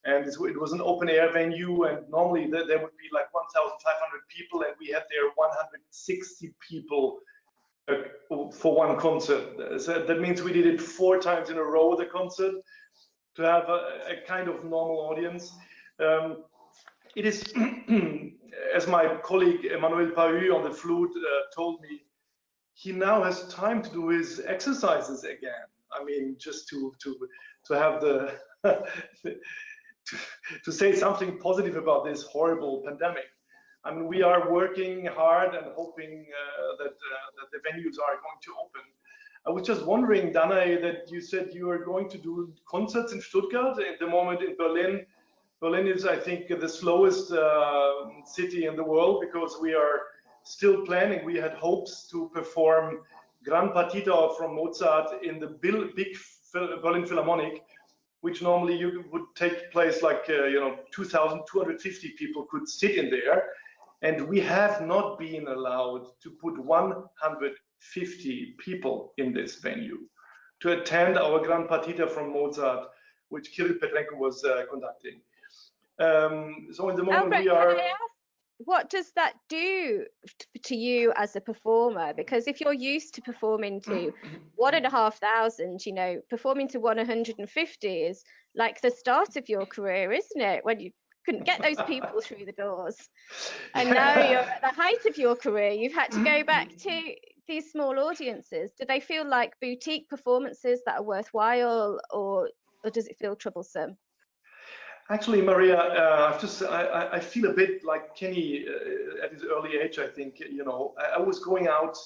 And it was an open air venue, and normally there would be like 1,500 people, and we had there 160 people for one concert. So that means we did it 4 times in a row, the concert, to have a kind of normal audience. It is, as my colleague Emmanuel Pahu on the flute told me, he now has time to do his exercises again. I mean, just to have the to say something positive about this horrible pandemic. I mean, we are working hard and hoping that the venues are going to open. I was just wondering, Danae, that you said you are going to do concerts in Stuttgart. At the moment in Berlin, Berlin is, I think, the slowest city in the world, because we are still planning. We had hopes to perform Gran Partita from Mozart in the big Berlin Philharmonic, which normally would take place like, 2,250 people could sit in there. And we have not been allowed to put 150 people in this venue. to attend our Grand Partita from Mozart, which Kirill Petrenko was conducting. So in the moment Albrecht, we are. can I ask, what does that do to you as a performer? Because if you're used to performing to 1,500, you know, performing to 150 is like the start of your career, isn't it? When you couldn't get those people through the doors. And now you're at the height of your career. You've had to go back to these small audiences. Do they feel like boutique performances that are worthwhile, or does it feel troublesome? Actually, Maria, I feel a bit like Kenny at his early age. I think, you know, I was going out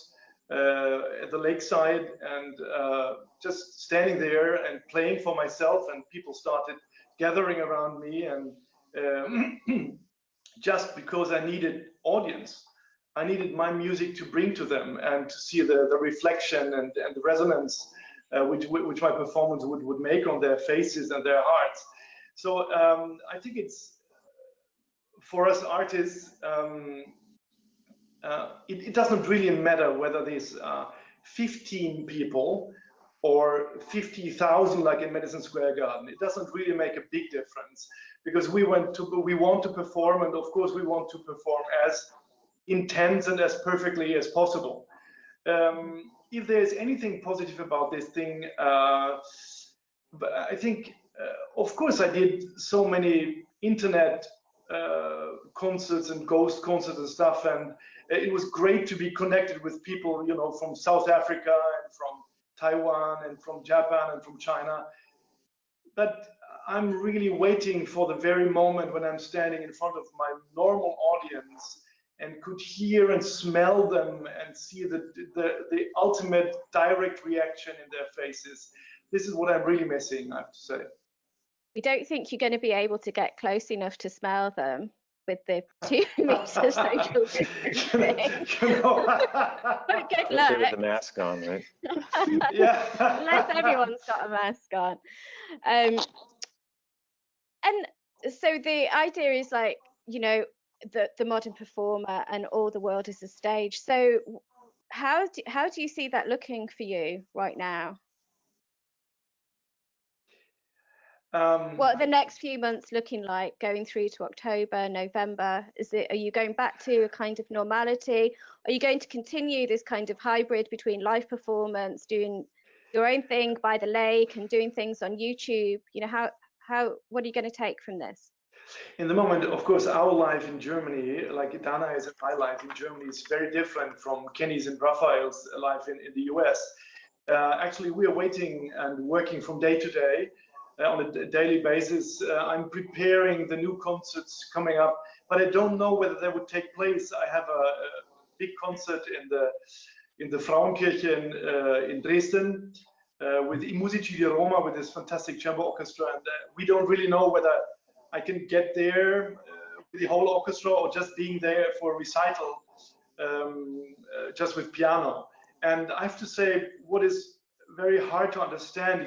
at the lakeside and just standing there and playing for myself, and people started gathering around me, and just because I needed audience, I needed my music to bring to them and to see the reflection and the resonance which my performance would make on their faces and their hearts. So I think it's, for us artists, it doesn't really matter whether there's 15 people or 50,000 like in Madison Square Garden. It doesn't really make a big difference, because we want to perform, and of course we want to perform as intense and as perfectly as possible. If there's anything positive about this thing, but I think, of course, I did so many internet concerts and ghost concerts and stuff, and it was great to be connected with people, you know, from South Africa and from Taiwan and from Japan and from China. But I'm really waiting for the very moment when I'm standing in front of my normal audience and could hear and smell them and see the ultimate direct reaction in their faces. This is what I'm really missing, I have to say. We don't think you're going to be able to get close enough to smell them with the 2 meters social distancing. You know, But good luck. With the mask on, right? yeah. Unless everyone's got a mask on. And so the idea is, like, you know, the modern performer and all the world is a stage. So how do you see that looking for you right now? What are the next few months looking like, going through to October, November? Are you going back to a kind of normality? Are you going to continue this kind of hybrid between live performance, doing your own thing by the lake, and doing things on YouTube? You know, what are you going to take from this? In the moment, of course, our life in Germany, like Danae's and my life in Germany, is very different from Kenny's and Rafael's life in the US. Actually, we are waiting and working from day to day. On a daily basis. I'm preparing the new concerts coming up, but I don't know whether they would take place. I have a big concert in the Frauenkirche in Dresden with I Musici di Roma, with this fantastic chamber orchestra, and we don't really know whether I can get there with the whole orchestra or just being there for a recital just with piano. And I have to say, what is very hard to understand,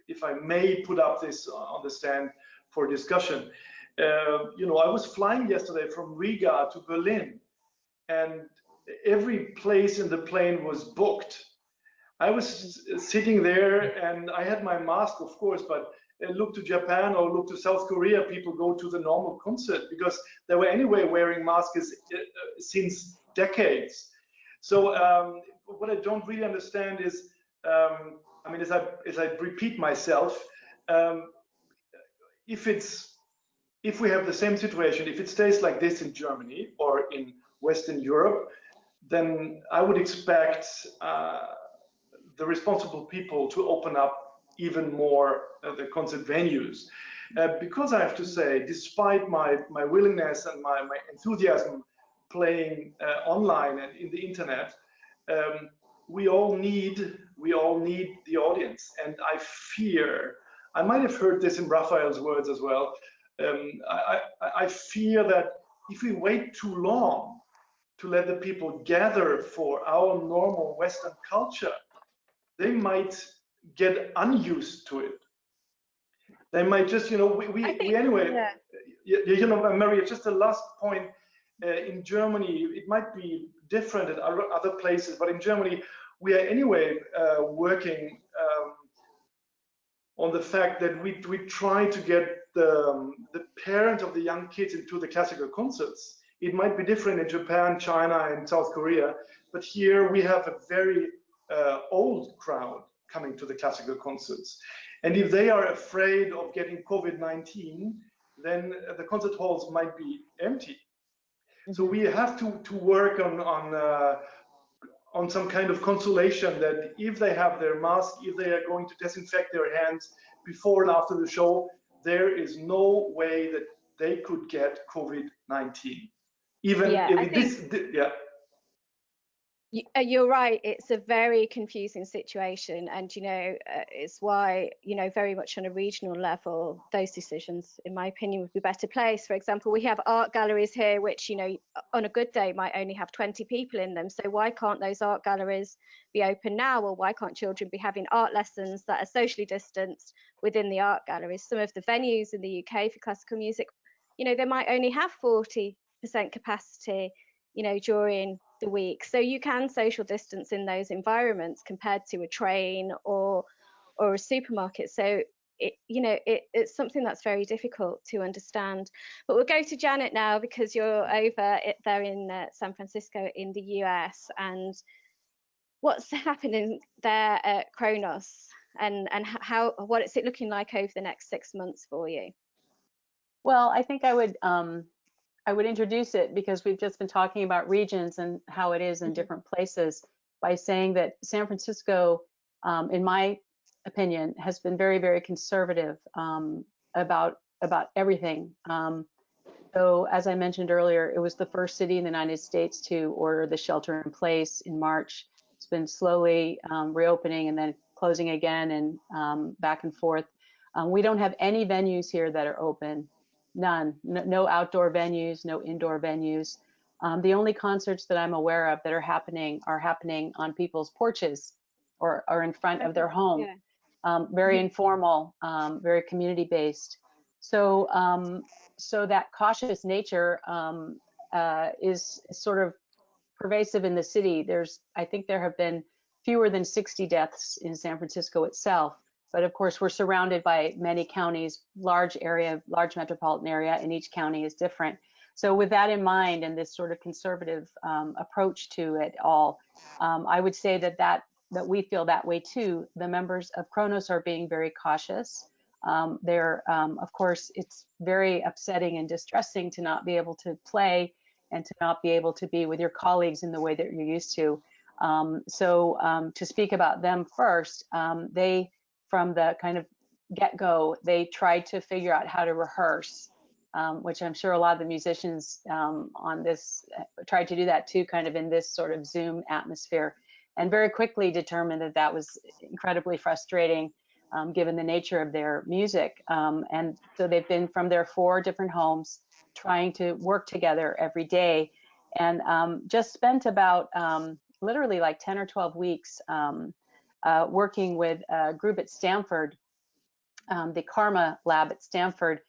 if I may put up this on the stand for discussion. You know, I was flying yesterday from Riga to Berlin, and every place in the plane was booked. I was sitting there and I had my mask, of course, but look to Japan or look to South Korea, people go to the normal concert because they were anyway wearing masks since decades. So what I don't really understand is, I mean, as I repeat myself, if we have the same situation, if it stays like this in Germany or in Western Europe, then I would expect the responsible people to open up even more the concert venues. Because I have to say, despite my willingness and my enthusiasm playing online and in the internet, we all need the audience, and I fear, I might have heard this in Rafael's words as well, I fear that if we wait too long to let the people gather for our normal Western culture, they might get unused to it. They might just, you know, we anyway, yeah. You know, Maria, just the last point, in Germany, it might be different at other places, but in Germany, we are anyway working on the fact that we try to get the parent of the young kids into the classical concerts. It might be different in Japan, China, and South Korea, but here we have a very old crowd coming to the classical concerts. And if they are afraid of getting COVID-19, then the concert halls might be empty. So we have to work on some kind of consolation that if they have their mask, if they are going to disinfect their hands before and after the show, there is no way that they could get COVID-19. Even if you're right, it's a very confusing situation, and it's why very much on a regional level those decisions, in my opinion, would be better placed. For example, we have art galleries here which on a good day might only have 20 people in them, so why can't those art galleries be open now? Or why can't children be having art lessons that are socially distanced within the art galleries? Some of the venues in the UK for classical music, they might only have 40% capacity during the week, so you can social distance in those environments compared to a train or a supermarket. So it's something that's very difficult to understand. But we'll go to Janet now, because you're over there in San Francisco in the US, and what's happening there at Kronos, and what is it looking like over the next 6 months for you? Well, I think I would introduce it, because we've just been talking about regions and how it is in different places, by saying that San Francisco, in my opinion, has been very, very conservative about everything. So as I mentioned earlier, it was the first city in the United States to order the shelter in place in March. It's been slowly reopening and then closing again, and back and forth. We don't have any venues here that are open. None. No outdoor venues, no indoor venues. The only concerts that I'm aware of that are happening on people's porches or in front of their home. Yeah. Very informal, very community based. So that cautious nature is sort of pervasive in the city. I think there have been fewer than 60 deaths in San Francisco itself. But of course, we're surrounded by many counties, large metropolitan area, and each county is different. So with that in mind, and this sort of conservative approach to it all, I would say that we feel that way too. The members of Kronos are being very cautious. Of course, it's very upsetting and distressing to not be able to play and to not be able to be with your colleagues in the way that you're used to. So to speak about them first, they, from the kind of get-go, they tried to figure out how to rehearse, which I'm sure a lot of the musicians on this tried to do that too, kind of in this sort of Zoom atmosphere, and very quickly determined that that was incredibly frustrating given the nature of their music. And so they've been from their 4 different homes trying to work together every day, and just spent about literally like 10 or 12 weeks working with a group at Stanford, the Karma Lab at Stanford,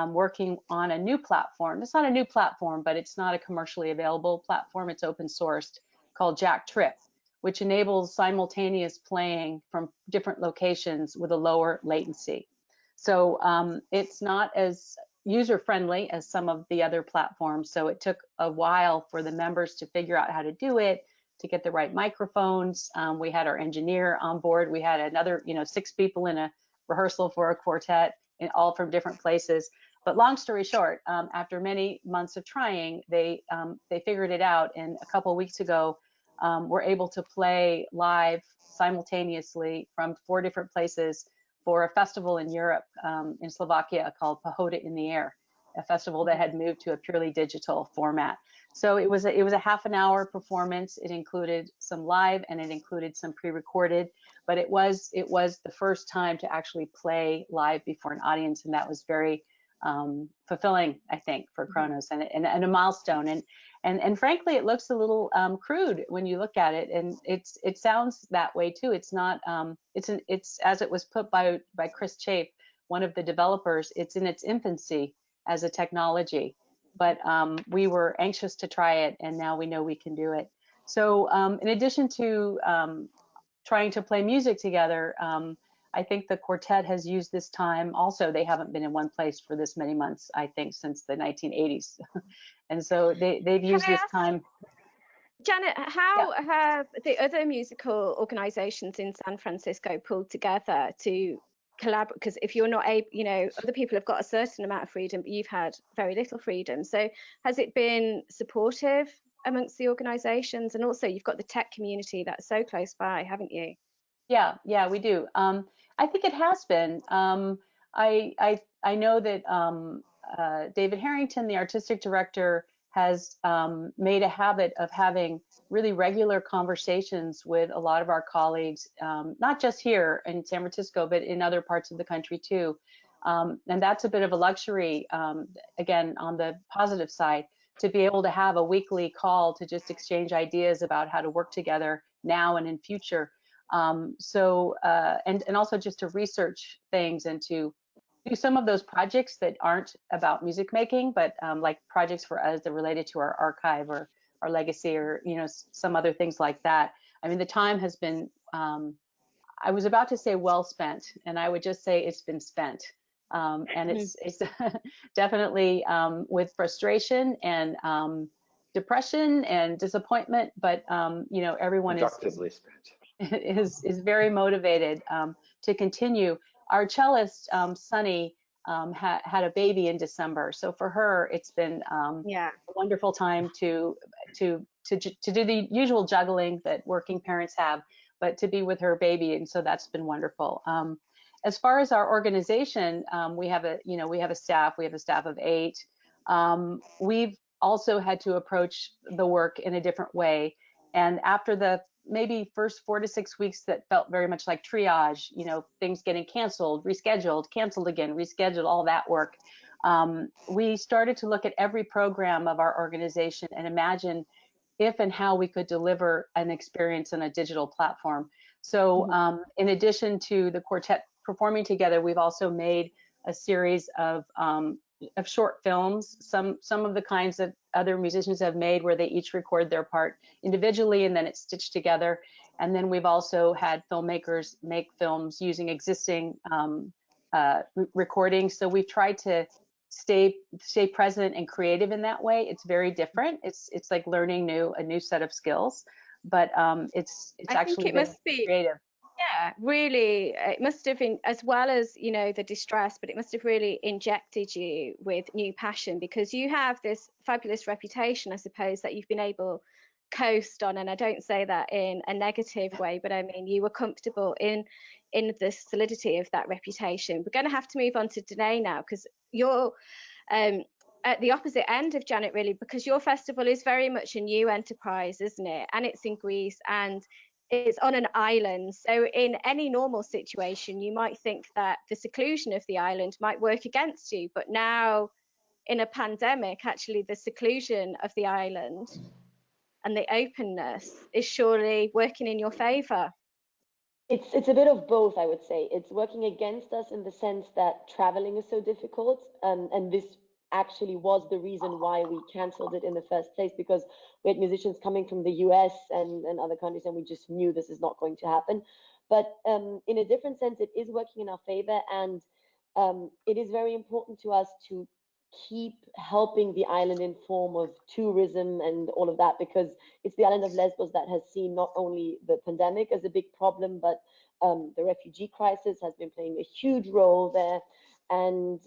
working on a new platform. It's not a new platform, but it's not a commercially available platform. It's open sourced, called Jack Trip, which enables simultaneous playing from different locations with a lower latency. So it's not as user-friendly as some of the other platforms. So it took a while for the members to figure out how to do it, to get the right microphones. We had our engineer on board. We had another, 6 people in a rehearsal for a quartet, all from different places. But long story short, after many months of trying, they figured it out. And a couple of weeks ago, we're able to play live simultaneously from 4 different places for a festival in Europe, in Slovakia, called Pohoda in the Air, a festival that had moved to a purely digital format. So it was a half an hour performance. It included some live and it included some pre-recorded, but it was the first time to actually play live before an audience, and that was very fulfilling, I think, for Kronos, and a milestone. And frankly, it looks a little crude when you look at it, and it sounds that way too. It's not. It's as it was put by Chris Chafe, one of the developers. It's in its infancy as a technology, but we were anxious to try it, and now we know we can do it. So in addition to trying to play music together, I think the quartet has used this time. Also, they haven't been in one place for this many months, I think, since the 1980s. And so they've used this time. Janet, how have the other musical organizations in San Francisco pulled together to collaborate? Because if you're not able, you know, other people have got a certain amount of freedom, but you've had very little freedom. So has it been supportive amongst the organizations? And also you've got the tech community that's so close by, haven't you? Yeah, we do. I think it has been. I know that David Harrington, the artistic director, has made a habit of having really regular conversations with a lot of our colleagues, not just here in San Francisco, but in other parts of the country too. And that's a bit of a luxury, again, on the positive side, to be able to have a weekly call to just exchange ideas about how to work together now and in future. And also just to research things and to do some of those projects that aren't about music making, but like projects for us that are related to our archive or our legacy, or, you know, some other things like that. I mean, the time has been, I was about to say well spent, and I would just say it's been spent. And it's definitely with frustration and depression and disappointment, but you know, everyone is very motivated to continue. Our cellist, Sunny, had a baby in December, so for her it's been a wonderful time to do the usual juggling that working parents have, but to be with her baby, and so that's been wonderful. As far as our organization, we have a staff of 8. We've also had to approach the work in a different way, and after the maybe first 4 to 6 weeks that felt very much like triage, you know, things getting canceled, rescheduled, canceled again, rescheduled, all that work. We started to look at every program of our organization and imagine if and how we could deliver an experience on a digital platform. So in addition to the quartet performing together, we've also made a series of short films, some of the kinds that other musicians have made, where they each record their part individually and then it's stitched together. And then we've also had filmmakers make films using existing recordings. So we've tried to stay present and creative in that way. It's very different. It's like learning a new set of skills, but it's actually been creative. Yeah, really, it must have been, as well as, you know, the distress, but it must have really injected you with new passion, because you have this fabulous reputation, I suppose, that you've been able coast on. And I don't say that in a negative way, but I mean, you were comfortable in the solidity of that reputation. We're going to have to move on to Danae now, because you're at the opposite end of Janet, really, because your festival is very much a new enterprise, isn't it? And it's in Greece, and it's on an island. So in any normal situation, you might think that the seclusion of the island might work against you. But now in a pandemic, actually the seclusion of the island and the openness is surely working in your favor. It's a bit of both, I would say. It's working against us in the sense that traveling is so difficult, and this actually was the reason why we canceled it in the first place, because we had musicians coming from the US and other countries, and we just knew this is not going to happen. But in a different sense, it is working in our favor, and it is very important to us to keep helping the island in form of tourism and all of that, because it's the island of Lesbos that has seen not only the pandemic as a big problem, but the refugee crisis has been playing a huge role there. And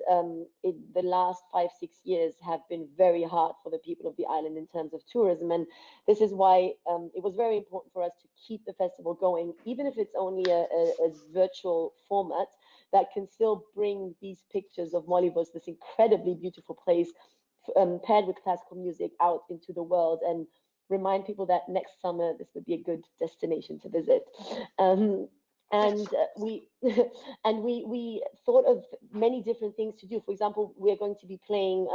the last 5-6 years have been very hard for the people of the island in terms of tourism. And this is why it was very important for us to keep the festival going, even if it's only a virtual format that can still bring these pictures of Molyvos, this incredibly beautiful place, paired with classical music, out into the world, and remind people that next summer this would be a good destination to visit. And we thought of many different things to do. For example, we're going to be playing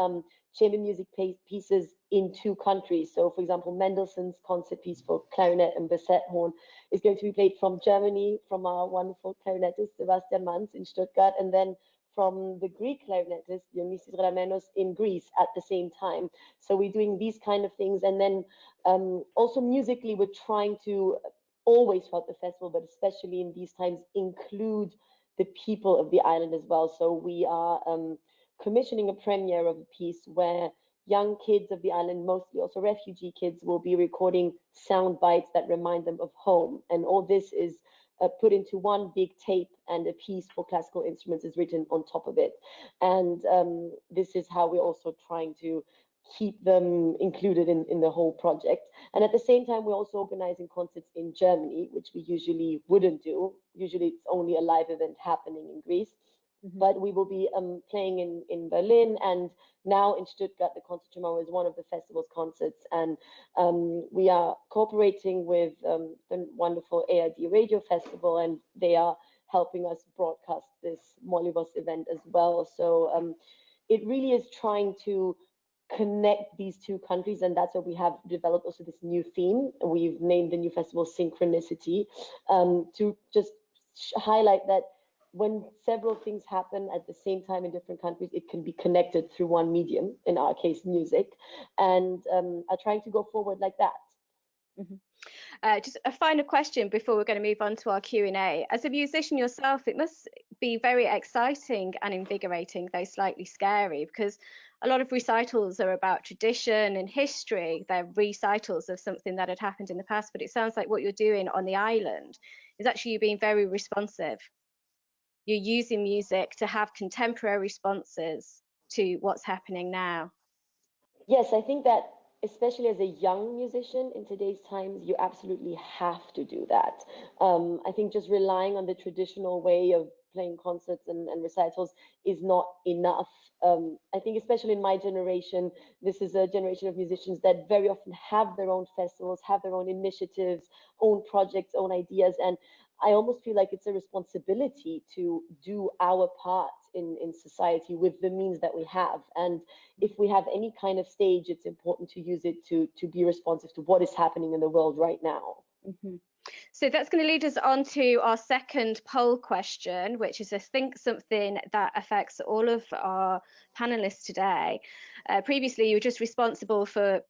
chamber music pieces in 2 countries. So, for example, Mendelssohn's concert piece for clarinet and basset horn is going to be played from Germany, from our wonderful clarinetist Sebastian Manz in Stuttgart, and then from the Greek clarinetist Dionysis Ramenos in Greece at the same time. So we're doing these kind of things. And then also musically, we're trying to always throughout the festival, but especially in these times, include the people of the island as well. So we are commissioning a premiere of a piece where young kids of the island, mostly also refugee kids, will be recording sound bites that remind them of home. And all this is put into one big tape, and a piece for classical instruments is written on top of it. And this is how we're also trying to keep them included in the whole project. And at the same time, we're also organizing concerts in Germany, which we usually wouldn't do. Usually it's only a live event happening in Greece. But we will be playing in Berlin, and now in Stuttgart. The concert tomorrow is one of the festival's concerts, and we are cooperating with the wonderful ARD Radio Festival, and they are helping us broadcast this Molyvos event as well. So it really is trying to connect these two countries, and that's what we have developed also this new theme. We've named the new festival Synchronicity, to just highlight that when several things happen at the same time in different countries, it can be connected through one medium, in our case, music, and are trying to go forward like that. Just a final question before we're going to move on to our Q&A. As a musician yourself, it must be very exciting and invigorating, though slightly scary, because a lot of recitals are about tradition and history. They're recitals of something that had happened in the past, but it sounds like what you're doing on the island is actually you being very responsive. You're using music to have contemporary responses to what's happening now. Yes, I think that especially as a young musician in today's times, you absolutely have to do that. I think just relying on the traditional way of playing concerts and recitals is not enough. I think especially in my generation, this is a generation of musicians that very often have their own festivals, have their own initiatives, own projects, own ideas, and I almost feel like it's a responsibility to do our part in society with the means that we have. And if we have any kind of stage, it's important to use it to be responsive to what is happening in the world right now. So that's going to lead us on to our second poll question, which is, I think, something that affects all of our panelists today. Previously, you were just responsible for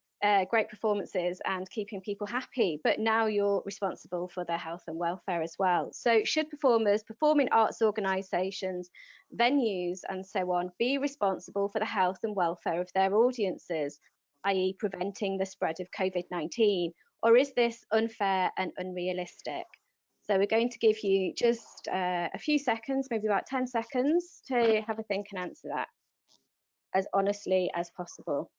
great performances and keeping people happy, but now you're responsible for their health and welfare as well. So should performers, performing arts organisations, venues and so on be responsible for the health and welfare of their audiences, i.e. preventing the spread of COVID-19, or is this unfair and unrealistic? So we're going to give you just a few seconds, maybe about 10 seconds, to have a think and answer that as honestly as possible.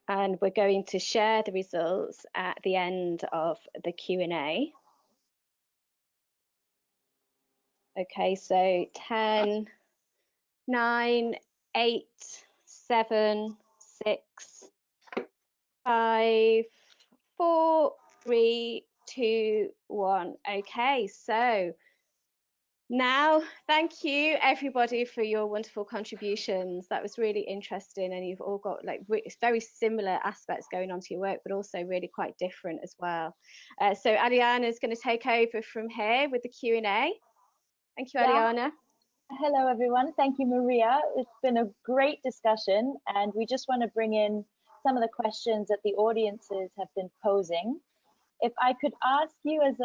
And we're going to share the results at the end of the Q&A. Okay, so 10, 9, 8, 7, 6, 5, 4, 3, 2, 1. Okay, so now, thank you everybody for your wonderful contributions. That was really interesting, and you've all got like very similar aspects going on to your work, but also really quite different as well. So Aliana is going to take over from here with the Q&A. Thank you, Aliana. Hello, everyone. Thank you, Maria. It's been a great discussion, and we just want to bring in some of the questions that the audiences have been posing. If I could ask you as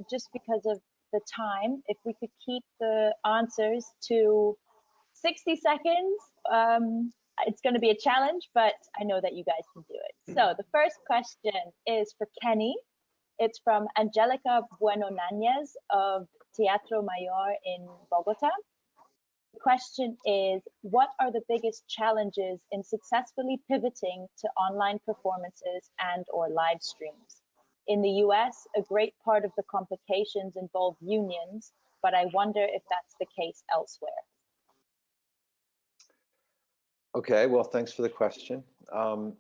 just because of the time, if we could keep the answers to 60 seconds. It's going to be a challenge, but I know that you guys can do it. So the first question is for Kenny. It's from Angelica Bueno Nanez of Teatro Mayor in Bogota. The question is, what are the biggest challenges in successfully pivoting to online performances and or live streams? In the US, a great part of the complications involve unions, but I wonder if that's the case elsewhere. Okay, well, thanks for the question. I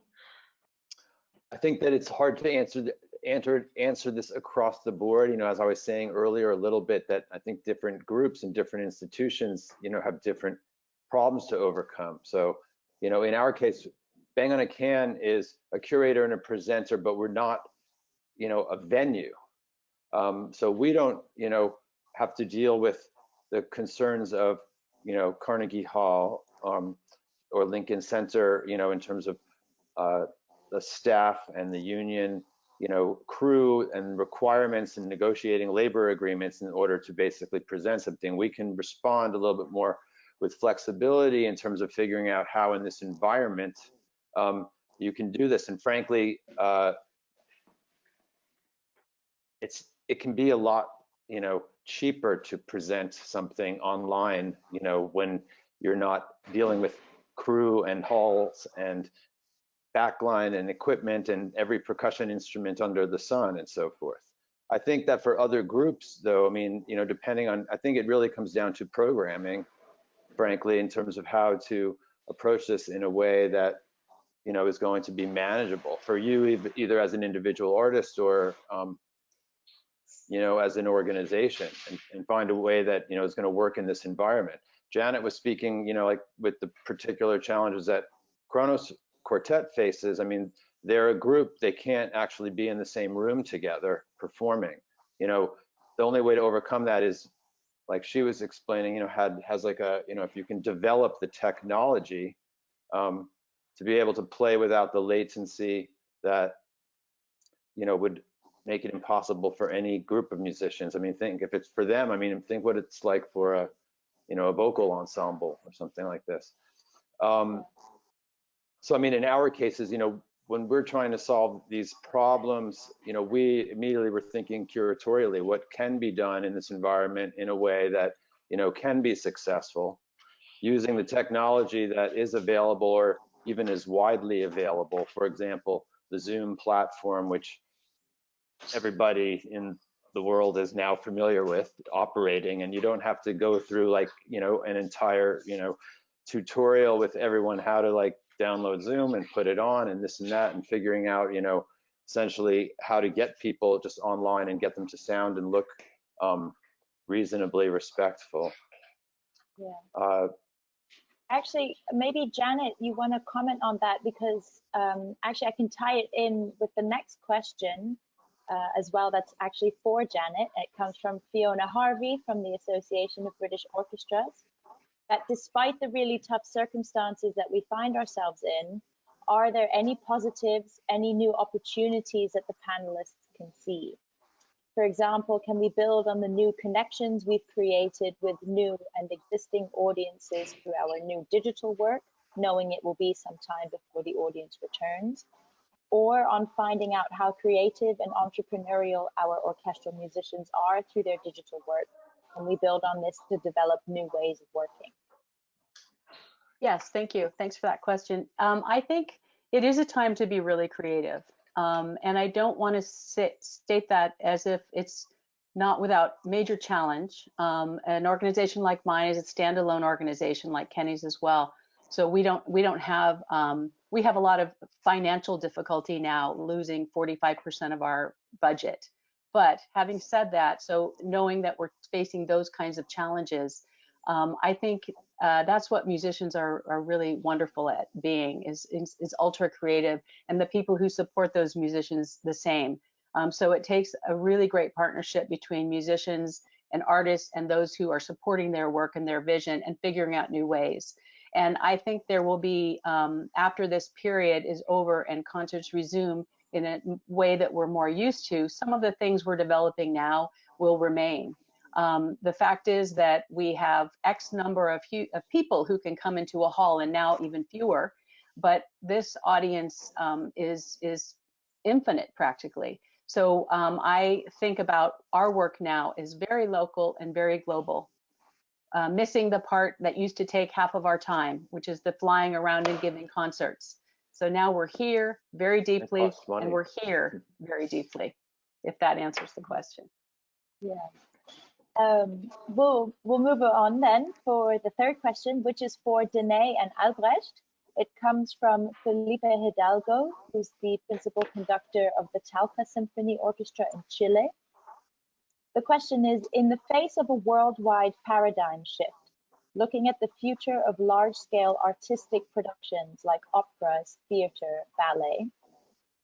think that it's hard to answer this across the board. You know, as I was saying earlier a little bit, that I think different groups and different institutions, you know, have different problems to overcome. So, you know, in our case, Bang on a Can is a curator and a presenter, but we're not, you know, a venue. So we don't, you know, have to deal with the concerns of, you know, Carnegie Hall or Lincoln Center, you know, in terms of the staff and the union, you know, crew and requirements and negotiating labor agreements in order to basically present something. We can respond a little bit more with flexibility in terms of figuring out how in this environment you can do this. And frankly, it can be a lot, you know, cheaper to present something online, you know, when you're not dealing with crew and halls and backline and equipment and every percussion instrument under the sun and so forth. I think that for other groups, though, I mean, you know, depending on, I think it really comes down to programming, frankly, in terms of how to approach this in a way that, you know, is going to be manageable for you, either as an individual artist or, you know, as an organization, and find a way that, you know, is going to work in this environment. Janet was speaking, you know, like with the particular challenges that Kronos Quartet faces. I mean, they're a group, they can't actually be in the same room together performing. You know, the only way to overcome that is, like she was explaining, you know, has like a, you know, if you can develop the technology to be able to play without the latency that, you know, would make it impossible for any group of musicians. I mean, think if it's for them, I mean, think what it's like for a, you know, a vocal ensemble or something like this. So, I mean, in our cases, you know, when we're trying to solve these problems, you know, we immediately were thinking curatorially, what can be done in this environment in a way that, you know, can be successful, using the technology that is available or even is widely available. For example, the Zoom platform, which everybody in the world is now familiar with operating, and you don't have to go through like, you know, an entire, you know, tutorial with everyone how to like download Zoom and put it on and this and that, and figuring out, you know, essentially how to get people just online and get them to sound and look reasonably respectful. Yeah. Actually, maybe Janet, you want to comment on that, because actually I can tie it in with the next question as well. That's actually for Janet. It comes from Fiona Harvey from the Association of British Orchestras. That despite the really tough circumstances that we find ourselves in, are there any positives, any new opportunities that the panelists can see? For example, can we build on the new connections we've created with new and existing audiences through our new digital work, knowing it will be some time before the audience returns? Or on finding out how creative and entrepreneurial our orchestral musicians are through their digital work? Can we build on this to develop new ways of working? Yes, thank you. Thanks for that question. I think it is a time to be really creative. And I don't want to state that as if it's not without major challenge. An organization like mine is a standalone organization, like Kenny's as well. So we have a lot of financial difficulty now, losing 45% of our budget. But having said that, so knowing that we're facing those kinds of challenges, I think that's what musicians are really wonderful at being, is ultra creative, and the people who support those musicians the same. So it takes a really great partnership between musicians and artists and those who are supporting their work and their vision and figuring out new ways. And I think there will be, after this period is over and concerts resume in a way that we're more used to, some of the things we're developing now will remain. The fact is that we have X number of people who can come into a hall, and now even fewer, but this audience is infinite practically. So I think about our work now is very local and very global, missing the part that used to take half of our time, which is the flying around and giving concerts. So now we're here very deeply, and we're here very deeply, if that answers the question. Yeah. We'll move on then for the third question, which is for Danae and Albrecht. It comes from Felipe Hidalgo, who's the principal conductor of the Talca Symphony Orchestra in Chile. The question is, in the face of a worldwide paradigm shift, looking at the future of large-scale artistic productions like operas, theater, ballet,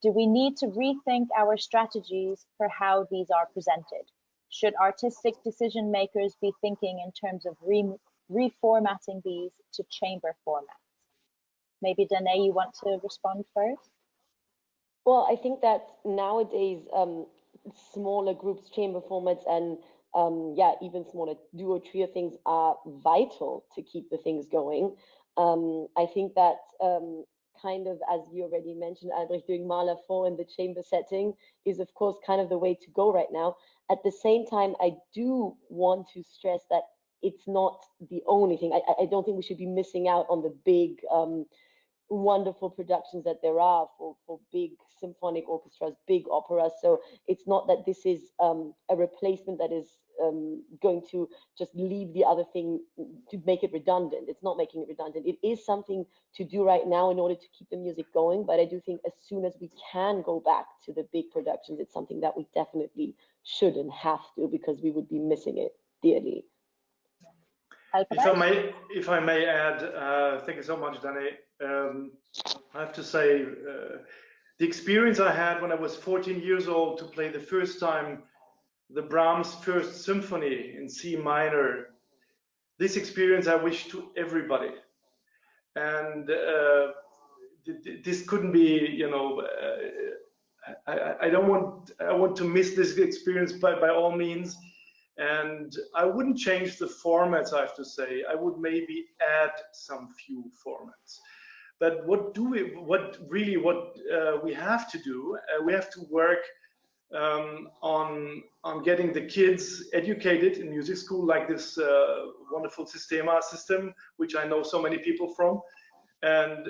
do we need to rethink our strategies for how these are presented? Should artistic decision makers be thinking in terms of reformatting these to chamber formats? Maybe Danae, you want to respond first? Well, I think that nowadays smaller groups, chamber formats, and yeah, even smaller duo trio things are vital to keep the things going. I think that kind of, as you already mentioned, Albrecht, doing Mahler 4 in the chamber setting is of course kind of the way to go right now. At the same time, I do want to stress that it's not the only thing. I don't think we should be missing out on the big wonderful productions that there are for big symphonic orchestras, big operas. So it's not that this is a replacement that is going to just leave the other thing to make it redundant. It's not making it redundant. It is something to do right now in order to keep the music going. But I do think as soon as we can go back to the big productions, it's something that we definitely should and have to, because we would be missing it dearly. If I may add, thank you so much, Danae. I have to say, the experience I had when I was 14 years old to play the first time the Brahms First Symphony in C minor, this experience I wish to everybody. And this couldn't be, you know, I want to miss this experience by all means. And I wouldn't change the formats, I have to say. I would maybe add some few formats. But what we have to do, we have to work on getting the kids educated in music school, like this wonderful Sistema system, which I know so many people from, and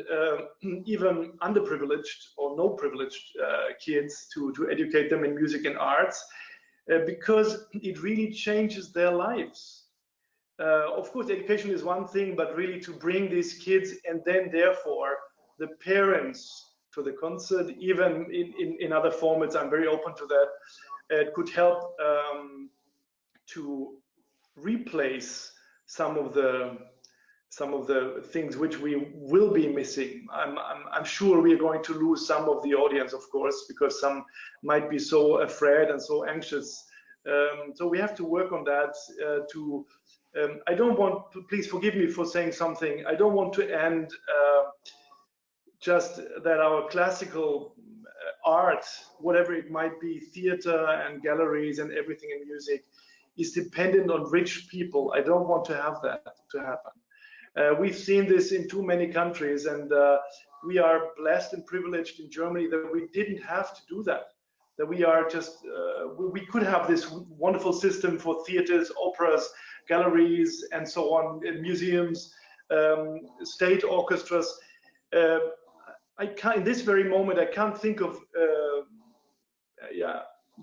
even underprivileged or no privileged kids to educate them in music and arts. Because it really changes their lives. Of course, education is one thing, but really to bring these kids and then therefore the parents to the concert, even in other formats, I'm very open to that. It could help to replace some of the things which we will be missing. I'm sure we are going to lose some of the audience, of course, because some might be so afraid and so anxious. So we have to work on that. I don't want to, please forgive me for saying something. I don't want to end just that our classical art, whatever it might be, theater and galleries and everything in music, is dependent on rich people. I don't want to have that to happen. We've seen this in too many countries, and we are blessed and privileged in Germany that we didn't have to do that. That we are just, we could have this wonderful system for theaters, operas, galleries, and so on, museums, state orchestras. I can't, in this very moment, I can't think of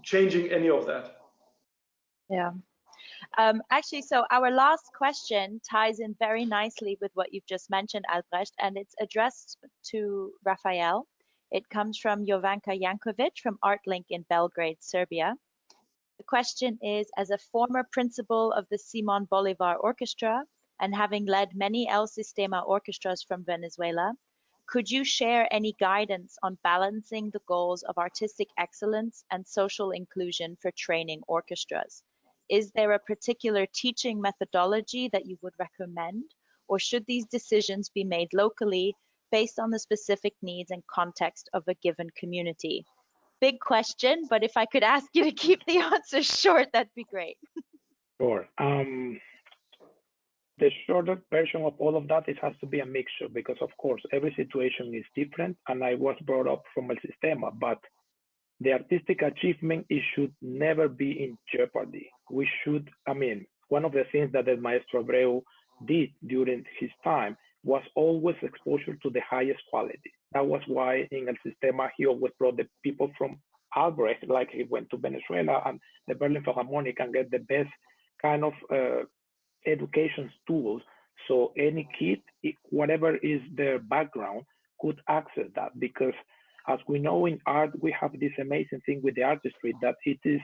changing any of that. Yeah. Actually, so our last question ties in very nicely with what you've just mentioned, Albrecht, and it's addressed to Rafael. It comes from Jovanka Jankovic from ArtLink in Belgrade, Serbia. The question is, as a former principal of the Simon Bolivar Orchestra and having led many El Sistema orchestras from Venezuela, could you share any guidance on balancing the goals of artistic excellence and social inclusion for training orchestras? Is there a particular teaching methodology that you would recommend, or should these decisions be made locally based on the specific needs and context of a given community? Big question, but if I could ask you to keep the answer short, that'd be great. Sure. The shorter version of all of that, it has to be a mixture, because of course every situation is different, and I was brought up from El Sistema, but the artistic achievement, it should never be in jeopardy. We should, I mean, one of the things that the Maestro Abreu did during his time was always exposure to the highest quality. That was why in El Sistema, he always brought the people from Albrecht, like he went to Venezuela and the Berlin Philharmonic, and get the best kind of education tools. So any kid, whatever is their background, could access that, because as we know in art, we have this amazing thing with the artistry that it is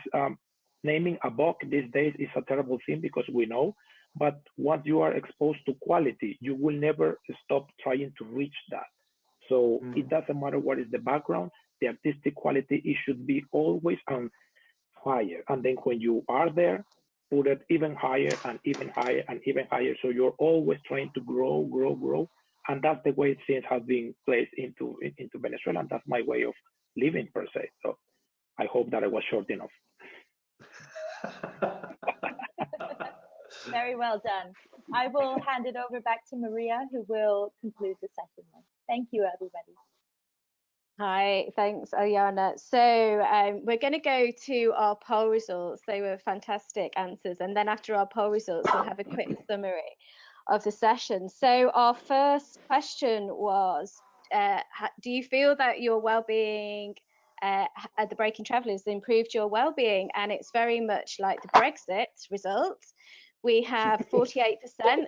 naming a book these days is a terrible thing, because we know, but once you are exposed to quality, you will never stop trying to reach that. So it doesn't matter what is the background, the artistic quality, it should be always higher. And then when you are there, put it even higher and even higher and even higher. So you're always trying to grow, grow, grow. And that's the way things have been placed into Venezuela. And that's my way of living per se. So I hope that I was short enough. Very well done. I will hand it over back to Maria, who will conclude the session. Thank you, everybody. Hi, thanks, Ayana. So we're going to go to our poll results. They were fantastic answers. And then after our poll results, we'll have a quick summary of the session. So our first question was, do you feel that your well-being at the Breaking Travellers improved your well-being? And it's very much like the Brexit results. We have 48%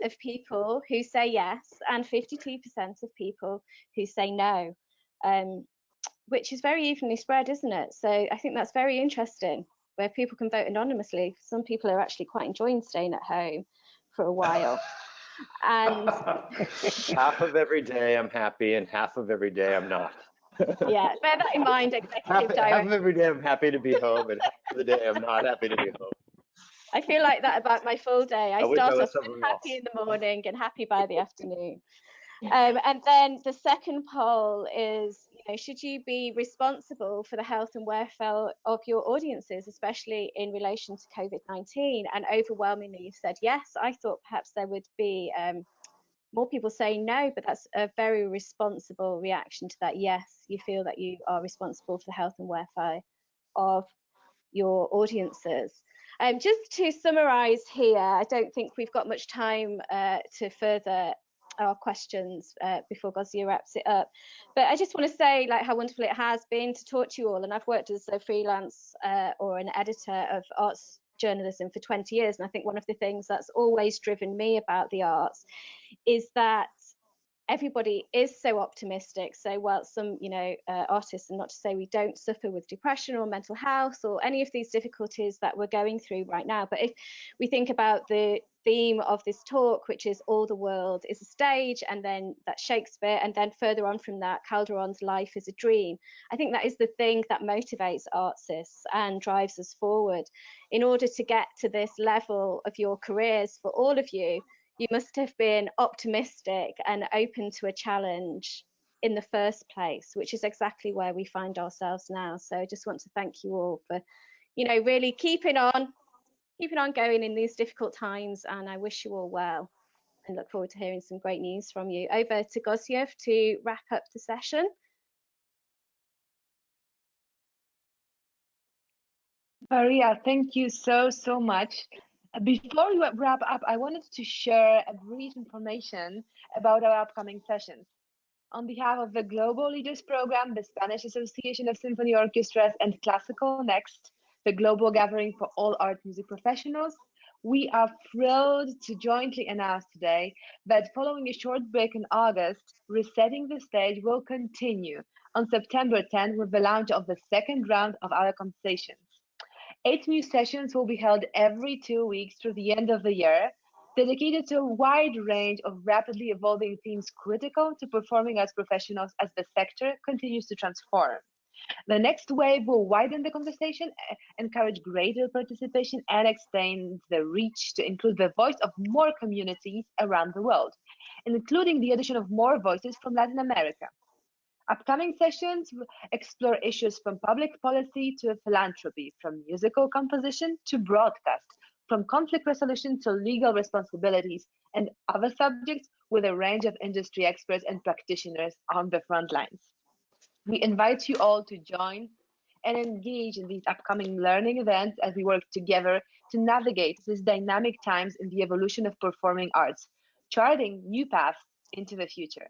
of people who say yes and 52% of people who say no. Which is very evenly spread, isn't it? So I think that's very interesting, where people can vote anonymously. Some people are actually quite enjoying staying at home for a while. And half of every day I'm happy and half of every day I'm not. Yeah, bear that in mind, Executive Director. Half of every day I'm happy to be home and half of the day I'm not happy to be home. I feel like that about my full day. I wish start I was off someone happy else. in the morning and happy by the afternoon. And then the second poll is, should you be responsible for the health and welfare of your audiences, especially in relation to COVID-19? And overwhelmingly, you've said yes. I thought perhaps there would be more people saying no, but that's a very responsible reaction to that. Yes, you feel that you are responsible for the health and welfare of your audiences. Just to summarise here, I don't think we've got much time to further our questions before Gozia wraps it up. But I just want to say how wonderful it has been to talk to you all. And I've worked as a freelance or an editor of arts journalism for 20 years. And I think one of the things that's always driven me about the arts is that everybody is so optimistic. So while some, artists, and not to say we don't suffer with depression or mental health or any of these difficulties that we're going through right now, but if we think about the theme of this talk, which is all the world is a stage, and then that Shakespeare, and then further on from that, Calderon's Life is a Dream, I think that is the thing that motivates artists and drives us forward. In order to get to this level of your careers, for all of you, you must have been optimistic and open to a challenge in the first place, which is exactly where we find ourselves now. So I just want to thank you all for, really keeping on going in these difficult times. And I wish you all well and look forward to hearing some great news from you. Over to Gozia to wrap up the session. Maria, thank you so much. Before we wrap up, I wanted to share a brief information about our upcoming sessions. On behalf of the Global Leaders Program, the Spanish Association of Symphony Orchestras, and Classical Next, the global gathering for all art music professionals, we are thrilled to jointly announce today that following a short break in August, Resetting the Stage will continue on September 10 with the launch of the second round of our conversations. 8 new sessions will be held every 2 weeks through the end of the year, dedicated to a wide range of rapidly evolving themes critical to performing arts professionals as the sector continues to transform. The next wave will widen the conversation, encourage greater participation, and extend the reach to include the voice of more communities around the world, including the addition of more voices from Latin America. Upcoming sessions explore issues from public policy to philanthropy, from musical composition to broadcast, from conflict resolution to legal responsibilities, and other subjects with a range of industry experts and practitioners on the front lines. We invite you all to join and engage in these upcoming learning events as we work together to navigate these dynamic times in the evolution of performing arts, charting new paths into the future.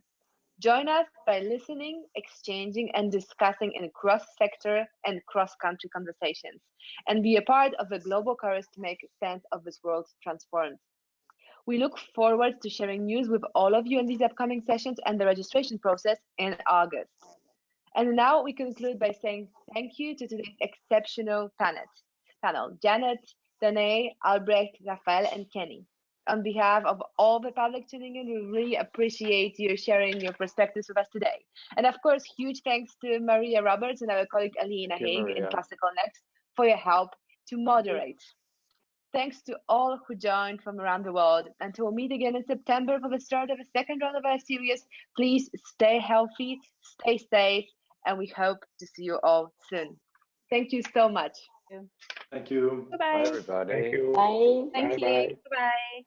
Join us by listening, exchanging, and discussing in cross-sector and cross-country conversations, and be a part of the global chorus to make sense of this world transformed. We look forward to sharing news with all of you in these upcoming sessions and the registration process in August. And now we conclude by saying thank you to today's exceptional panel, Janet, Danae, Albrecht, Rafael, and Kenny. On behalf of all the public tuning in, we really appreciate you sharing your perspectives with us today. And of course, huge thanks to Maria Roberts and our colleague Alina Haig in Classical Next for your help to moderate. Thanks to all who joined from around the world. Until we meet again in September for the start of the second round of our series, please stay healthy, stay safe, and we hope to see you all soon. Thank you so much. Thank you. Bye-bye. Bye, everybody. Thank you. Bye. Thank Bye-bye. you. Bye-bye.